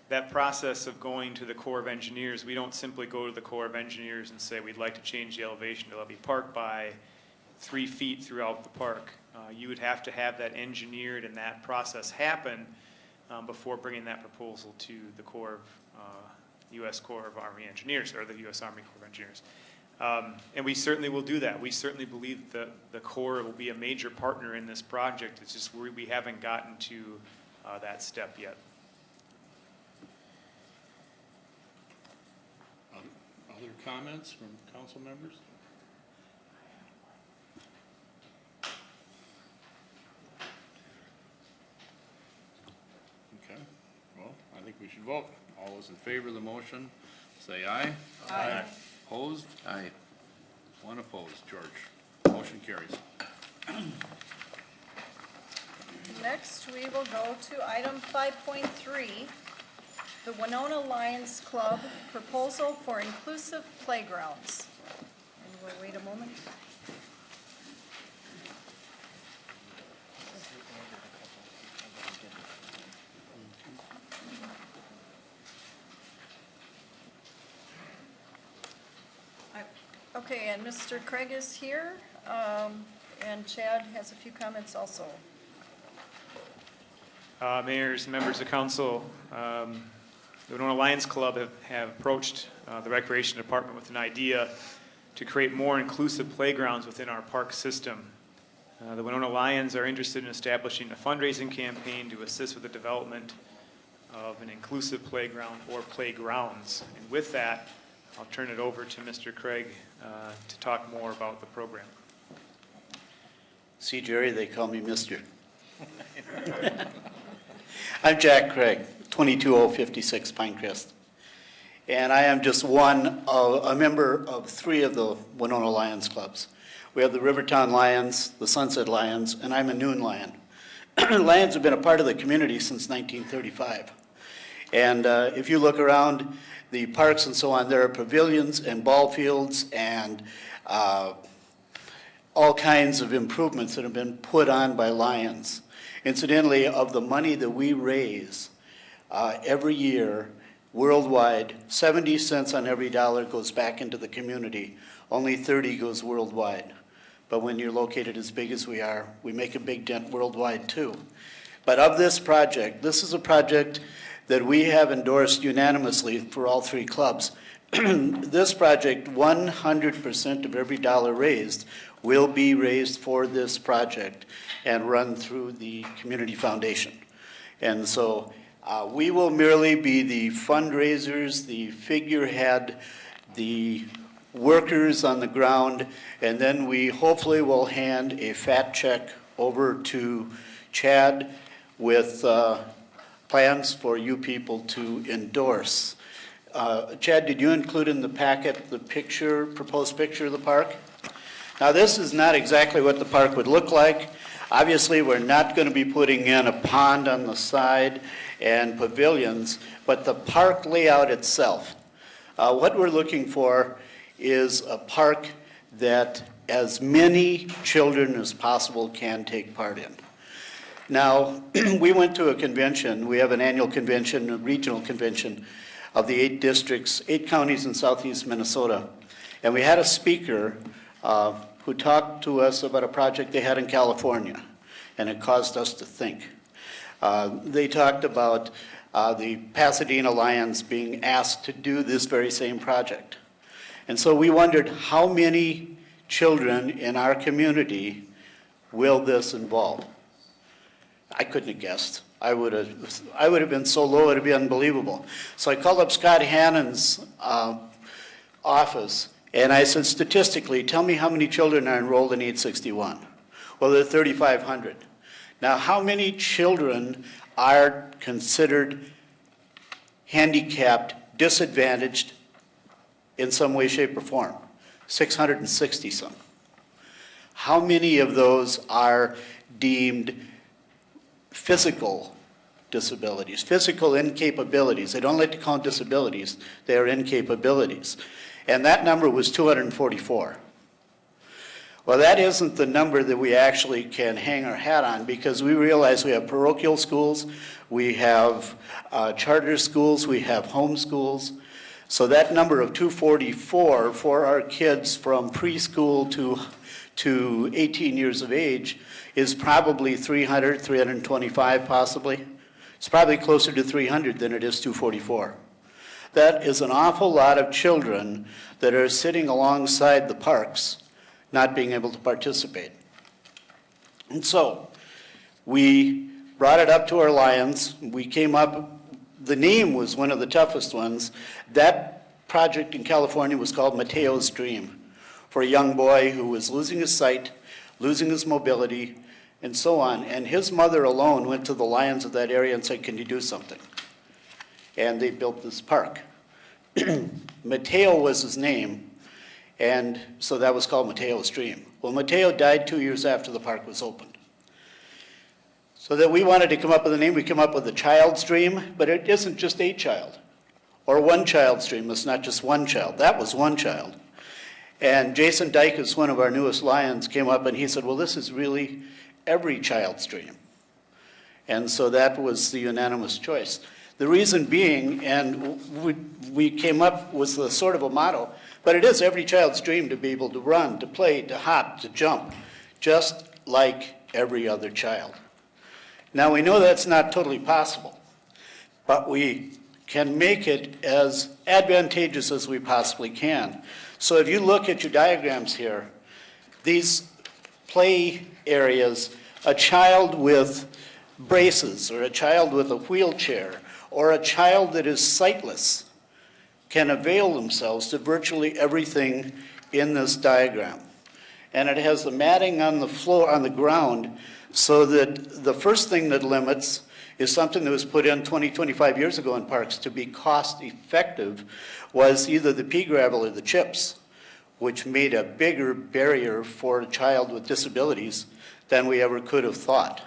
that process of going to the Corps of Engineers, we don't simply go to the Corps of Engineers and say, we'd like to change the elevation to Levy Park by 3 feet throughout the park. You would have to have that engineered and that process happen before bringing that proposal to the Corps of, U.S. Corps of Army Engineers, or the U.S. Army Corps of Engineers. And we certainly will do that. We certainly believe that the Corps will be a major partner in this project. It's just we haven't gotten to that step yet. Other comments from council members? Okay, well, I think we should vote. All those in favor of the motion, say aye. Aye. Opposed? Aye. One opposed, George. Motion carries. Next, we will go to item 5.3, the Winona Lions Club proposal for inclusive playgrounds. And we'll wait a moment. Okay, and Mr. Craig is here, and Chad has a few comments also. Mayors and members of council, the Winona Lions Club have approached the Recreation Department with an idea to create more inclusive playgrounds within our park system. The Winona Lions are interested in establishing a fundraising campaign to assist with the development of an inclusive playground or playgrounds. And with that, I'll turn it over to Mr. Craig to talk more about the program. See, Jerry, they call me Mr. I'm Jack Craig, 22056 Pinecrest. And I am just a member of 3 of the Winona Lions clubs. We have the Rivertown Lions, the Sunset Lions, and I'm a Noon Lion. Lions have been a part of the community since 1935. And if you look around the parks and so on, there are pavilions and ball fields and all kinds of improvements that have been put on by Lions. Incidentally, of the money that we raise every year worldwide, 70 cents on every dollar goes back into the community. Only 30 goes worldwide. But when you're located as big as we are, we make a big dent worldwide too. But of this project, this is a project that we have endorsed unanimously for all 3 clubs. This project, 100% of every dollar raised will be raised for this project and run through the community foundation. And so we will merely be the fundraisers, the figurehead, the workers on the ground, and then we hopefully will hand a fat check over to Chad with plans for you people to endorse. Chad, did you include in the packet the proposed picture of the park? Now, this is not exactly what the park would look like. Obviously, we're not going to be putting in a pond on the side and pavilions, but the park layout itself. What we're looking for is a park that as many children as possible can take part in. Now, we went to a convention. We have an annual convention, a regional convention of the 8 districts, 8 counties in southeast Minnesota. And we had a speaker who talked to us about a project they had in California, and it caused us to think. They talked about the Pasadena Lions being asked to do this very same project. And so we wondered how many children in our community will this involve? I couldn't have guessed. I would have been so low, it'd be unbelievable. So I called up Scott Hannon's office, and I said, statistically, tell me how many children are enrolled in 861. Well, there are 3,500. Now, how many children are considered handicapped, disadvantaged in some way, shape, or form? 660 some. How many of those are deemed physical disabilities, physical incapabilities? They don't like to call them disabilities, they are incapabilities. And that number was 244. Well, that isn't the number that we actually can hang our hat on, because we realize we have parochial schools, we have charter schools, we have home schools. So that number of 244 for our kids from preschool to 18 years of age is probably 300, 325 possibly. It's probably closer to 300 than it is 244. That is an awful lot of children that are sitting alongside the parks, not being able to participate. And so we brought it up to our Lions. We came up, the name was one of the toughest ones. That project in California was called Mateo's Dream, for a young boy who was losing his sight, losing his mobility, and so on. And his mother alone went to the Lions of that area and said, can you do something? And they built this park. Mateo was his name, and so that was called Mateo's Dream. Well, Mateo died 2 years after the park was opened. So that we wanted to come up with a name, we came up with a child's dream, but it isn't just a child, or one child's dream. It's not just one child. That was one child. And Jason Dykus, one of our newest Lions, came up and he said, well, this is really every child's dream. And so that was the unanimous choice. The reason being, and we came up with a sort of a motto, but it is every child's dream to be able to run, to play, to hop, to jump, just like every other child. Now, we know that's not totally possible, but we can make it as advantageous as we possibly can. So if you look at your diagrams here, these play areas, a child with braces, or a child with a wheelchair, or a child that is sightless can avail themselves to virtually everything in this diagram. And it has the matting on the floor, on the ground, so that the first thing that limits is something that was put in 20, 25 years ago in parks to be cost effective, was either the pea gravel or the chips, which made a bigger barrier for a child with disabilities than we ever could have thought.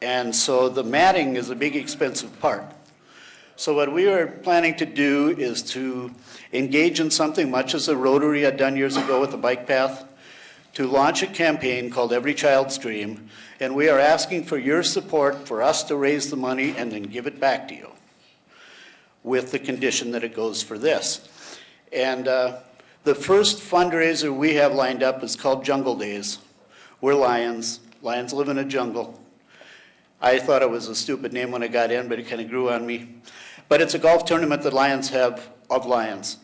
And so the matting is a big expensive part. So what we are planning to do is to engage in something much as a Rotary had done years ago with the bike path, to launch a campaign called Every Child's Dream, and we are asking for your support for us to raise the money and then give it back to you, with the condition that it goes for this. And the first fundraiser we have lined up is called Jungle Days. We're Lions. Lions live in a jungle. I thought it was a stupid name when I got in, but it kind of grew on me. But it's a golf tournament that Lions have of Lions.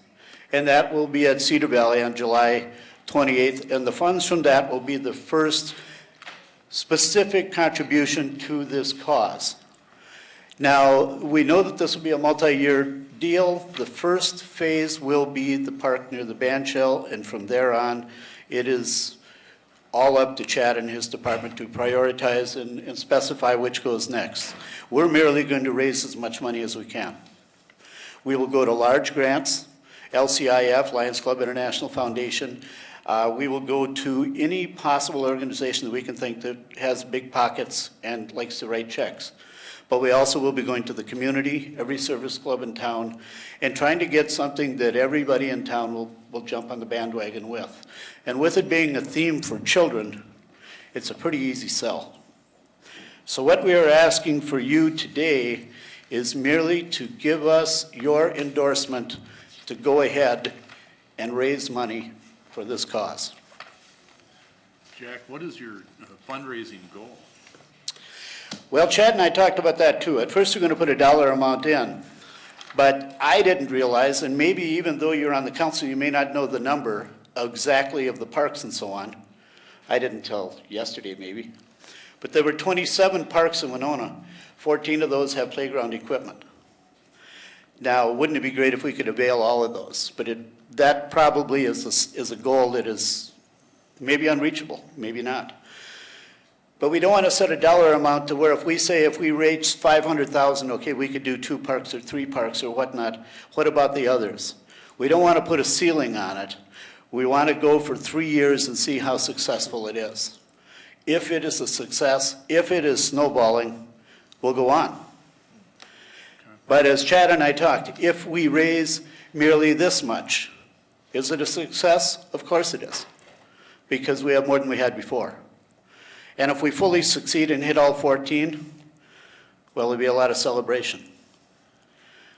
And that will be at Cedar Valley on July 28th. And the funds from that will be the first specific contribution to this cause. Now, we know that this will be a multi-year deal. The first phase will be the park near the band shell, and from there on, it is all up to Chad and his department to prioritize and specify which goes next. We're merely going to raise as much money as we can. We will go to large grants, LCIF, Lions Club International Foundation. We will go to any possible organization that we can think that has big pockets and likes to write checks. But we also will be going to the community, every service club in town, and trying to get something that everybody in town will jump on the bandwagon with. And with it being a theme for children, it's a pretty easy sell. So what we are asking for you today is merely to give us your endorsement to go ahead and raise money for this cause. Jack, what is your fundraising goal? Well, Chad and I talked about that too. At first, we're going to put a dollar amount in, but I didn't realize, and maybe even though you're on the council, you may not know the number, exactly of the parks and so on. I didn't till yesterday maybe. But there were 27 parks in Winona. 14 of those have playground equipment. Now, wouldn't it be great if we could avail all of those? But that probably is a goal that is maybe unreachable, maybe not. But we don't want to set a dollar amount to where if we raised 500,000, okay, we could do 2 parks or 3 parks or whatnot. What about the others? We don't want to put a ceiling on it. We want to go for 3 years and see how successful it is. If it is a success, if it is snowballing, we'll go on. But as Chad and I talked, if we raise merely this much, is it a success? Of course it is, because we have more than we had before. And if we fully succeed and hit all 14, well, there'll be a lot of celebration.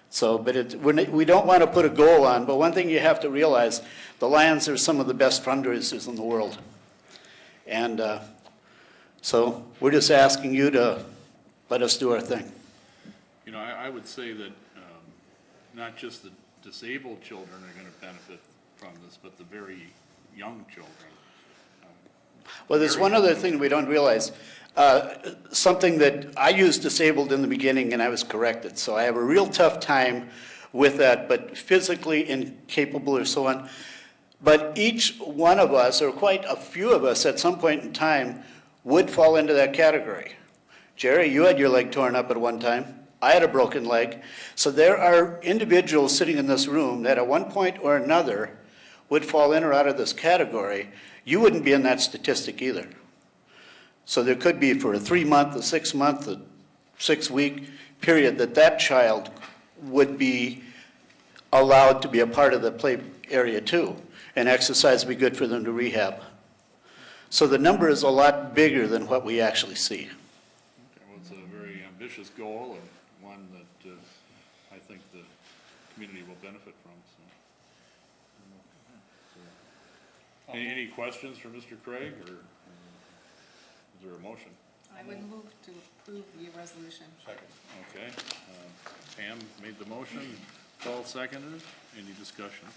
So, but we don't want to put a goal on, but one thing you have to realize, the Lions are some of the best fundraisers in the world. And so we're just asking you to let us do our thing. You know, I would say that not just the disabled children are going to benefit from this, but the very young children. Well, there's one other thing we don't realize. Something that I used disabled in the beginning and I was corrected. So I have a real tough time with that, but physically incapable or so on. But each one of us, or quite a few of us at some point in time, would fall into that category. Jerry, you had your leg torn up at one time. I had a broken leg. So there are individuals sitting in this room that at one point or another would fall in or out of this category. You wouldn't be in that statistic either. So there could be for a 3-month, a 6-month, a 6-week period that child would be allowed to be a part of the play area too. And exercise would be good for them to rehab. So the number is a lot bigger than what we actually see. Okay, well, it's a very ambitious goal and one that I think the community will benefit from. So. Any questions for Mr. Craig, or is there a motion? I would move to approve the resolution. Second. Okay, Pam made the motion, Paul seconded. Any discussion?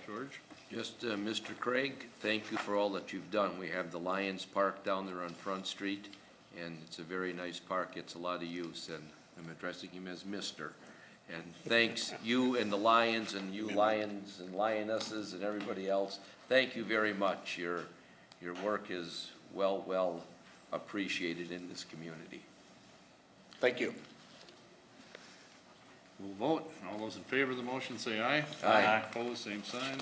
George? Just, Mr. Craig, thank you for all that you've done. We have the Lions Park down there on Front Street, and it's a very nice park, gets a lot of use, and I'm addressing him as Mr. And thanks, you and the Lions, and you Lions and Lionesses and everybody else, thank you very much. Your work is well appreciated in this community. Thank you. We'll vote. All those in favor of the motion say aye. Aye. Opposed, same sign.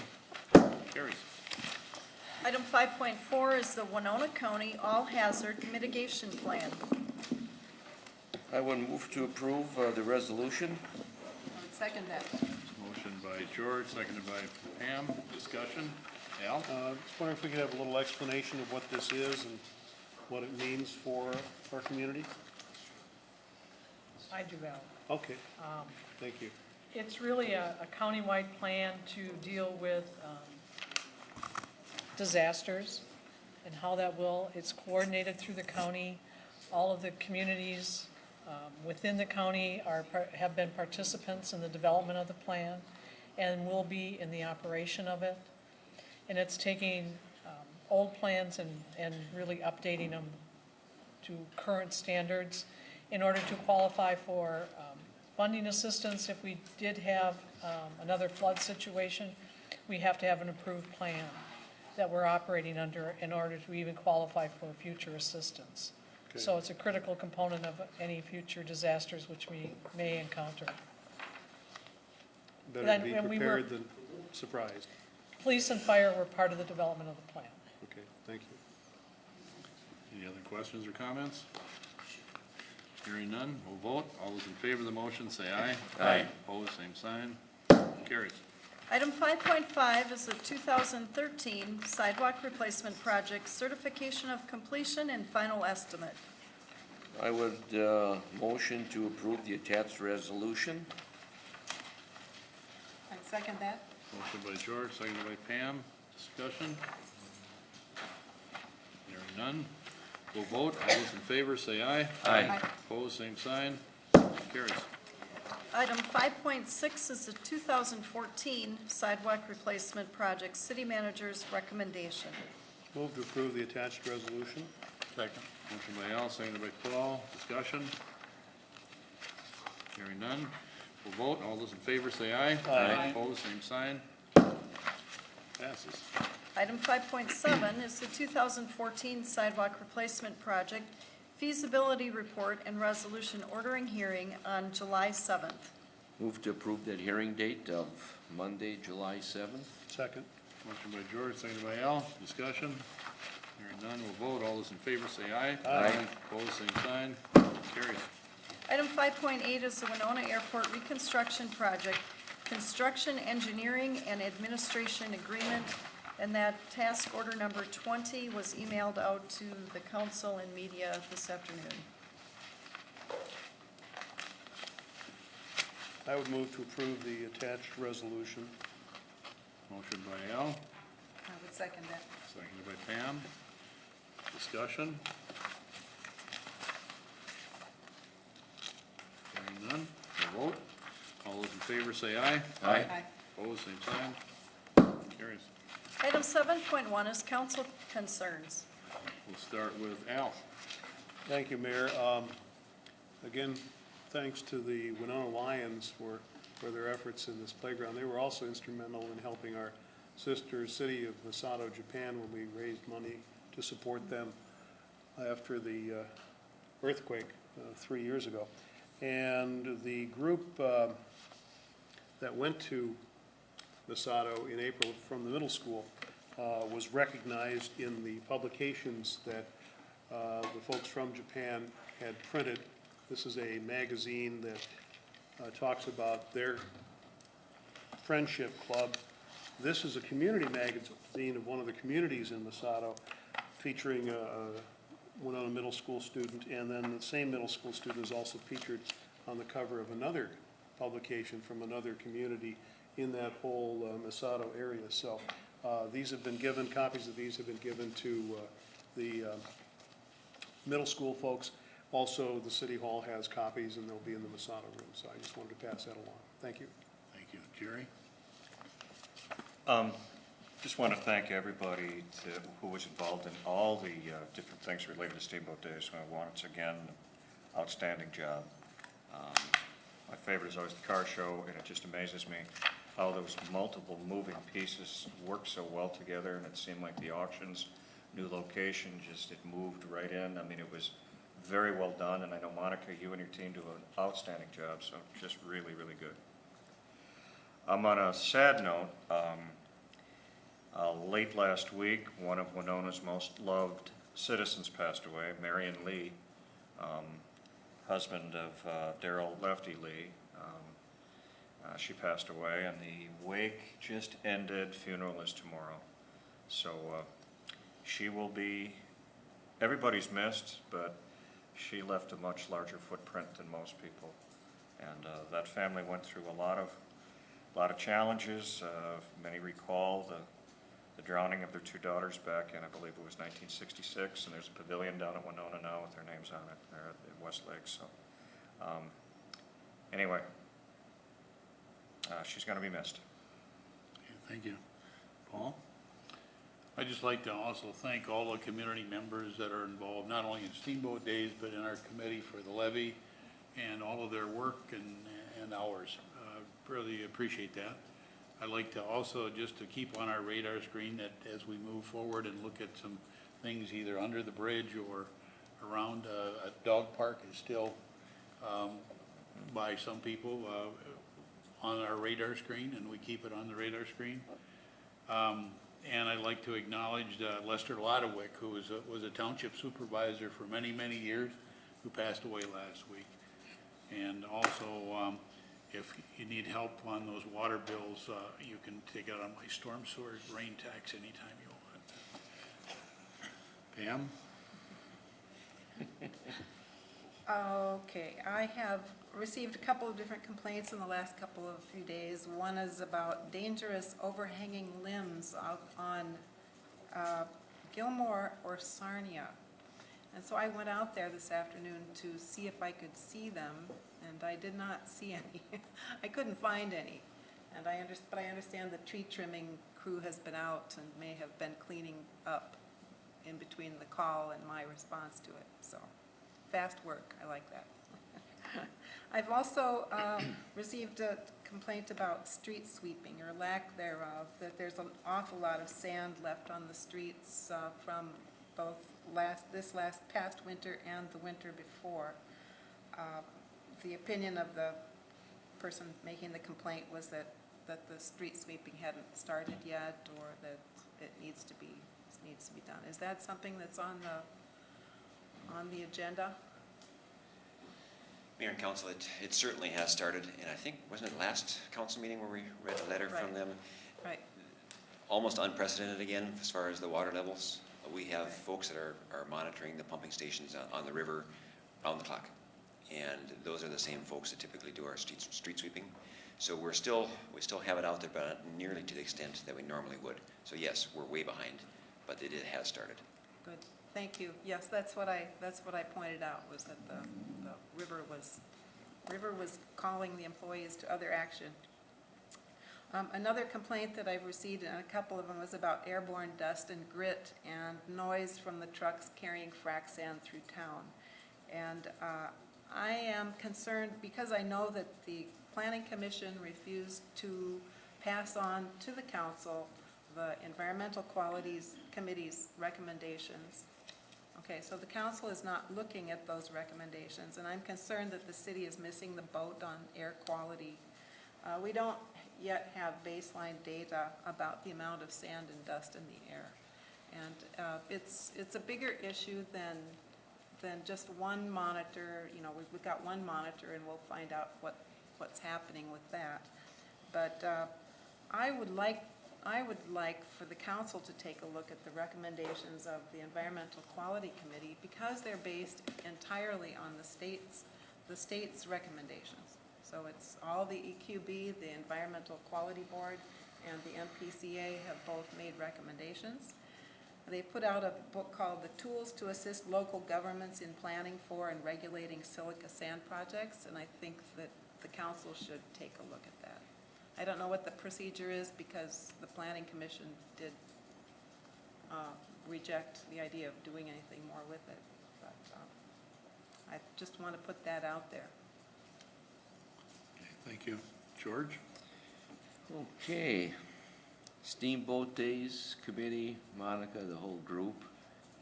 Carries. Item 5.4 is the Winona County All-Hazard Mitigation Plan. I would move to approve the resolution. I would second that. Motion by George, seconded by Pam. Discussion. Al? Just wondering if we could have a little explanation of what this is and what it means for our community? I do have. Okay, thank you. It's really a countywide plan to deal with disasters and how that will, it's coordinated through the county. All of the communities within the county have been participants in the development of the plan and will be in the operation of it. And it's taking old plans and really updating them to current standards in order to qualify for funding assistance. If we did have another flood situation, we have to have an approved plan that we're operating under in order to even qualify for future assistance. Okay. So it's a critical component of any future disasters which we may encounter. Better be And we were- prepared than surprised. Police and fire were part of the development of the plan. Okay, thank you. Any other questions or comments? Hearing none, we'll vote. All those in favor of the motion say aye. Aye. Opposed, same sign. Carries. Item 5.5 is the 2013 sidewalk replacement project certification of completion and final estimate. I would motion to approve the attached resolution. I'd second that. Motion by George, seconded by Pam. Discussion? Hearing none, we'll vote. All those in favor say aye. Aye. Opposed, same sign. Carries. Item 5.6 is the 2014 sidewalk replacement project. City manager's recommendation. Move to approve the attached resolution. Second. Motion by Al, seconded by Paul. Discussion? Hearing none. We'll vote. All those in favor say aye. Aye. Opposed, same sign. Passes. Item 5.7 is the 2014 sidewalk replacement project feasibility report and resolution ordering hearing on July 7th. Move to approve that hearing date of Monday, July 7th. Second. Motion by George, seconded by Al. Discussion? Hearing none. We'll vote. All those in favor say aye. Aye. Opposed, same sign. Carried. Item 5.8 is the Winona Airport reconstruction project, construction, engineering, and administration agreement, and that task order number 20 was emailed out to the council and media this afternoon. I would move to approve the attached resolution. Motion by Al, I would second that. seconded by Pam. Discussion? Hearing none. We'll vote. All those in favor say aye. Aye. Aye. Opposed, same sign. Carries. Item 7.1 is council concerns. We'll start with Al. Thank you, Mayor. Again, thanks to the Winona Lions for their efforts in this playground. They were also instrumental in helping our sister city of Masato, Japan, when we raised money to support them after the earthquake 3 years ago. And the group that went to Masato in April from the middle school was recognized in the publications that the folks from Japan had printed. This is a magazine that talks about their friendship club. This is a community magazine of one of the communities in Masato, featuring a Winona middle school student, and then the same middle school student is also featured on the cover of another publication from another community in that whole Masato area. So these have been given, copies of these have been given to the middle school folks. Also, the city hall has copies, and they'll be in the Masato room. So I just wanted to pass that along. Thank you. Thank you. Jerry? Just want to thank everybody who was involved in all the different things related to Steamboat Days. Once again, outstanding job. My favorite is always the car show, and it just amazes me how those multiple moving pieces work so well together, and it seemed like the auctions, new location, just it moved right in. I mean, it was very well done, and I know Monica, you and your team do an outstanding job, so just really, really good. On a sad note, late last week, one of Winona's most loved citizens passed away, Marion Lee, husband of Darrell Lefty Lee. She passed away, and the wake just ended. Funeral is tomorrow. So she will be, everybody's missed, but she left a much larger footprint than most people. And that family went through a lot of challenges. Many recall the drowning of their two daughters back in, I believe it was 1966, and there's a pavilion down at Winona now with their names on it there at Westlake. So anyway, she's going to be missed. Thank you. Paul? I'd just like to also thank all the community members that are involved, not only in Steamboat Days, but in our committee for the levee and all of their work and hours. Really appreciate that. I'd like to also just to keep on our radar screen that as we move forward and look at some things either under the bridge or around a dog park is still by some people on our radar screen, and we keep it on the radar screen. And I'd like to acknowledge Lester Lodowick, who was a township supervisor for many, many years, who passed away last week. And also, if you need help on those water bills, you can take it on my storm sewer rain tax anytime you want. Pam? Okay, I have received a couple of different complaints in the last couple of few days. One is about dangerous overhanging limbs out on Gilmore or Sarnia. And so I went out there this afternoon to see if I could see them, and I did not see any. I couldn't find any. And but I understand the tree trimming crew has been out and may have been cleaning up in between the call and my response to it. So, fast work, I like that. I've also received a complaint about street sweeping or lack thereof, that there's an awful lot of sand left on the streets from both this past winter and the winter before. The opinion of the person making the complaint was that the street sweeping hadn't started yet, or that it needs to be done. Is that something that's on the agenda? Mayor and Council, it certainly has started, and I think, wasn't it last council meeting where we read a letter from them? Right. Almost unprecedented again as far as the water levels. We have folks that are monitoring the pumping stations on the river round the clock. And those are the same folks that typically do our street sweeping. So we still have it out there, but not nearly to the extent that we normally would. So yes, we're way behind, but it has started. Good, thank you. Yes, that's what I pointed out, was that the river was calling the employees to other action. Another complaint that I've received, and a couple of them, was about airborne dust and grit and noise from the trucks carrying frac sand through town. And I am concerned because I know that the Planning Commission refused to pass on to the council the Environmental Qualities Committee's recommendations. Okay, so the council is not looking at those recommendations, and I'm concerned that the city is missing the boat on air quality. We don't yet have baseline data about the amount of sand and dust in the air. And it's a bigger issue than just one monitor. You know, we've got one monitor and we'll find out what's happening with that. But I would like for the council to take a look at the recommendations of the Environmental Quality Committee, because they're based entirely on the state's recommendations. So it's all the EQB, the Environmental Quality Board, and the MPCA have both made recommendations. They put out a book called The Tools to Assist Local Governments in Planning for and Regulating Silica Sand Projects, and I think that the council should take a look at that. I don't know what the procedure is, because the Planning Commission did reject the idea of doing anything more with it. But I just want to put that out there. Thank you. George? Okay. Steamboat Days Committee, Monica, the whole group,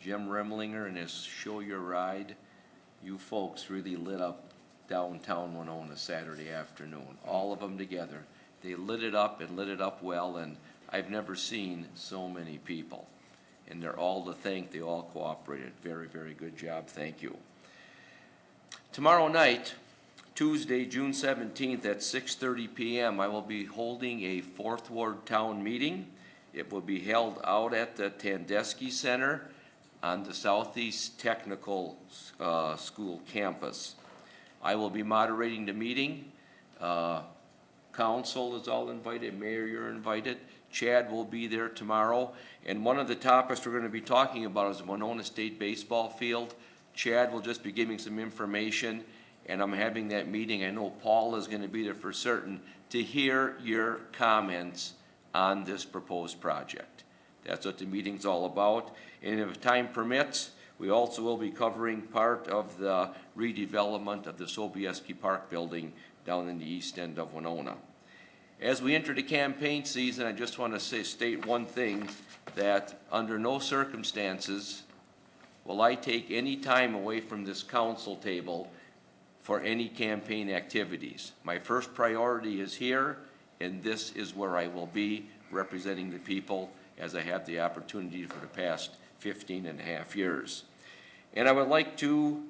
Jim Remlinger and his Show Your Ride. You folks really lit up downtown Winona Saturday afternoon, all of them together. They lit it up and lit it up well, and I've never seen so many people. And they're all to thank, they all cooperated. Very, very good job, thank you. Tomorrow night, Tuesday, June 17th at 6:30 p.m., I will be holding a Fourth Ward Town meeting. It will be held out at the Tandeschi Center on the Southeast Technical School campus. I will be moderating the meeting. Council is all invited, Mayor, you're invited. Chad will be there tomorrow. And one of the topics we're going to be talking about is the Winona State baseball field. Chad will just be giving some information, and I'm having that meeting. I know Paul is going to be there for certain to hear your comments on this proposed project. That's what the meeting's all about. And if time permits, we also will be covering part of the redevelopment of the Sobieski Park building down in the east end of Winona. As we enter the campaign season, I just want to state one thing, that under no circumstances will I take any time away from this council table for any campaign activities. My first priority is here, and this is where I will be representing the people as I have the opportunity for the past 15 and a half years. And I would like to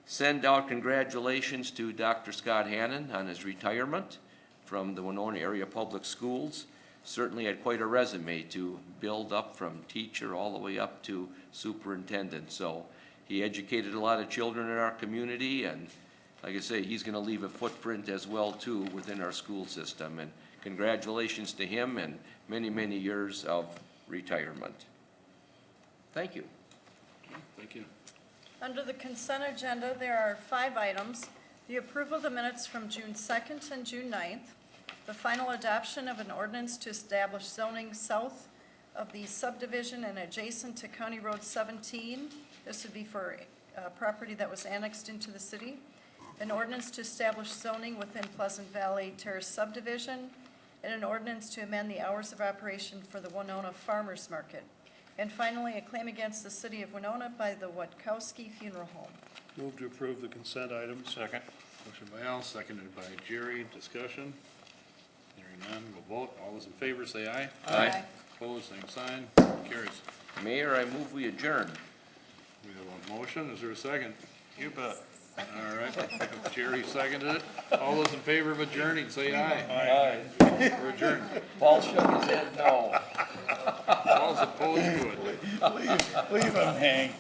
send out congratulations to Dr. Scott Hannon on his retirement from the Winona Area Public Schools. Certainly had quite a resume to build up from teacher all the way up to superintendent. So he educated a lot of children in our community, and like I say, he's going to leave a footprint as well too within our school system. And congratulations to him and many, many years of retirement. Thank you. Thank you. Under the consent agenda, there are 5 items. The approval of the minutes from June 2nd and June 9th. The final adoption of an ordinance to establish zoning south of the subdivision and adjacent to County Road 17. This would be for property that was annexed into the city. An ordinance to establish zoning within Pleasant Valley Terrace subdivision, and an ordinance to amend the hours of operation for the Winona Farmers Market. And finally, a claim against the city of Winona by the Watkowski Funeral Home. Move to approve the consent items. Second. Motion by Al, seconded by Jerry. Discussion? Hearing none, we'll vote. All those in favor say aye. Aye. Opposed, same sign. Carries. Mayor, I move we adjourn. We have a motion. Is there a second? You bet. All right. Jerry seconded it. All those in favor of adjourning, say aye. Aye. We're adjourned. Paul shook his head no. All those opposed, good. Leave him hang.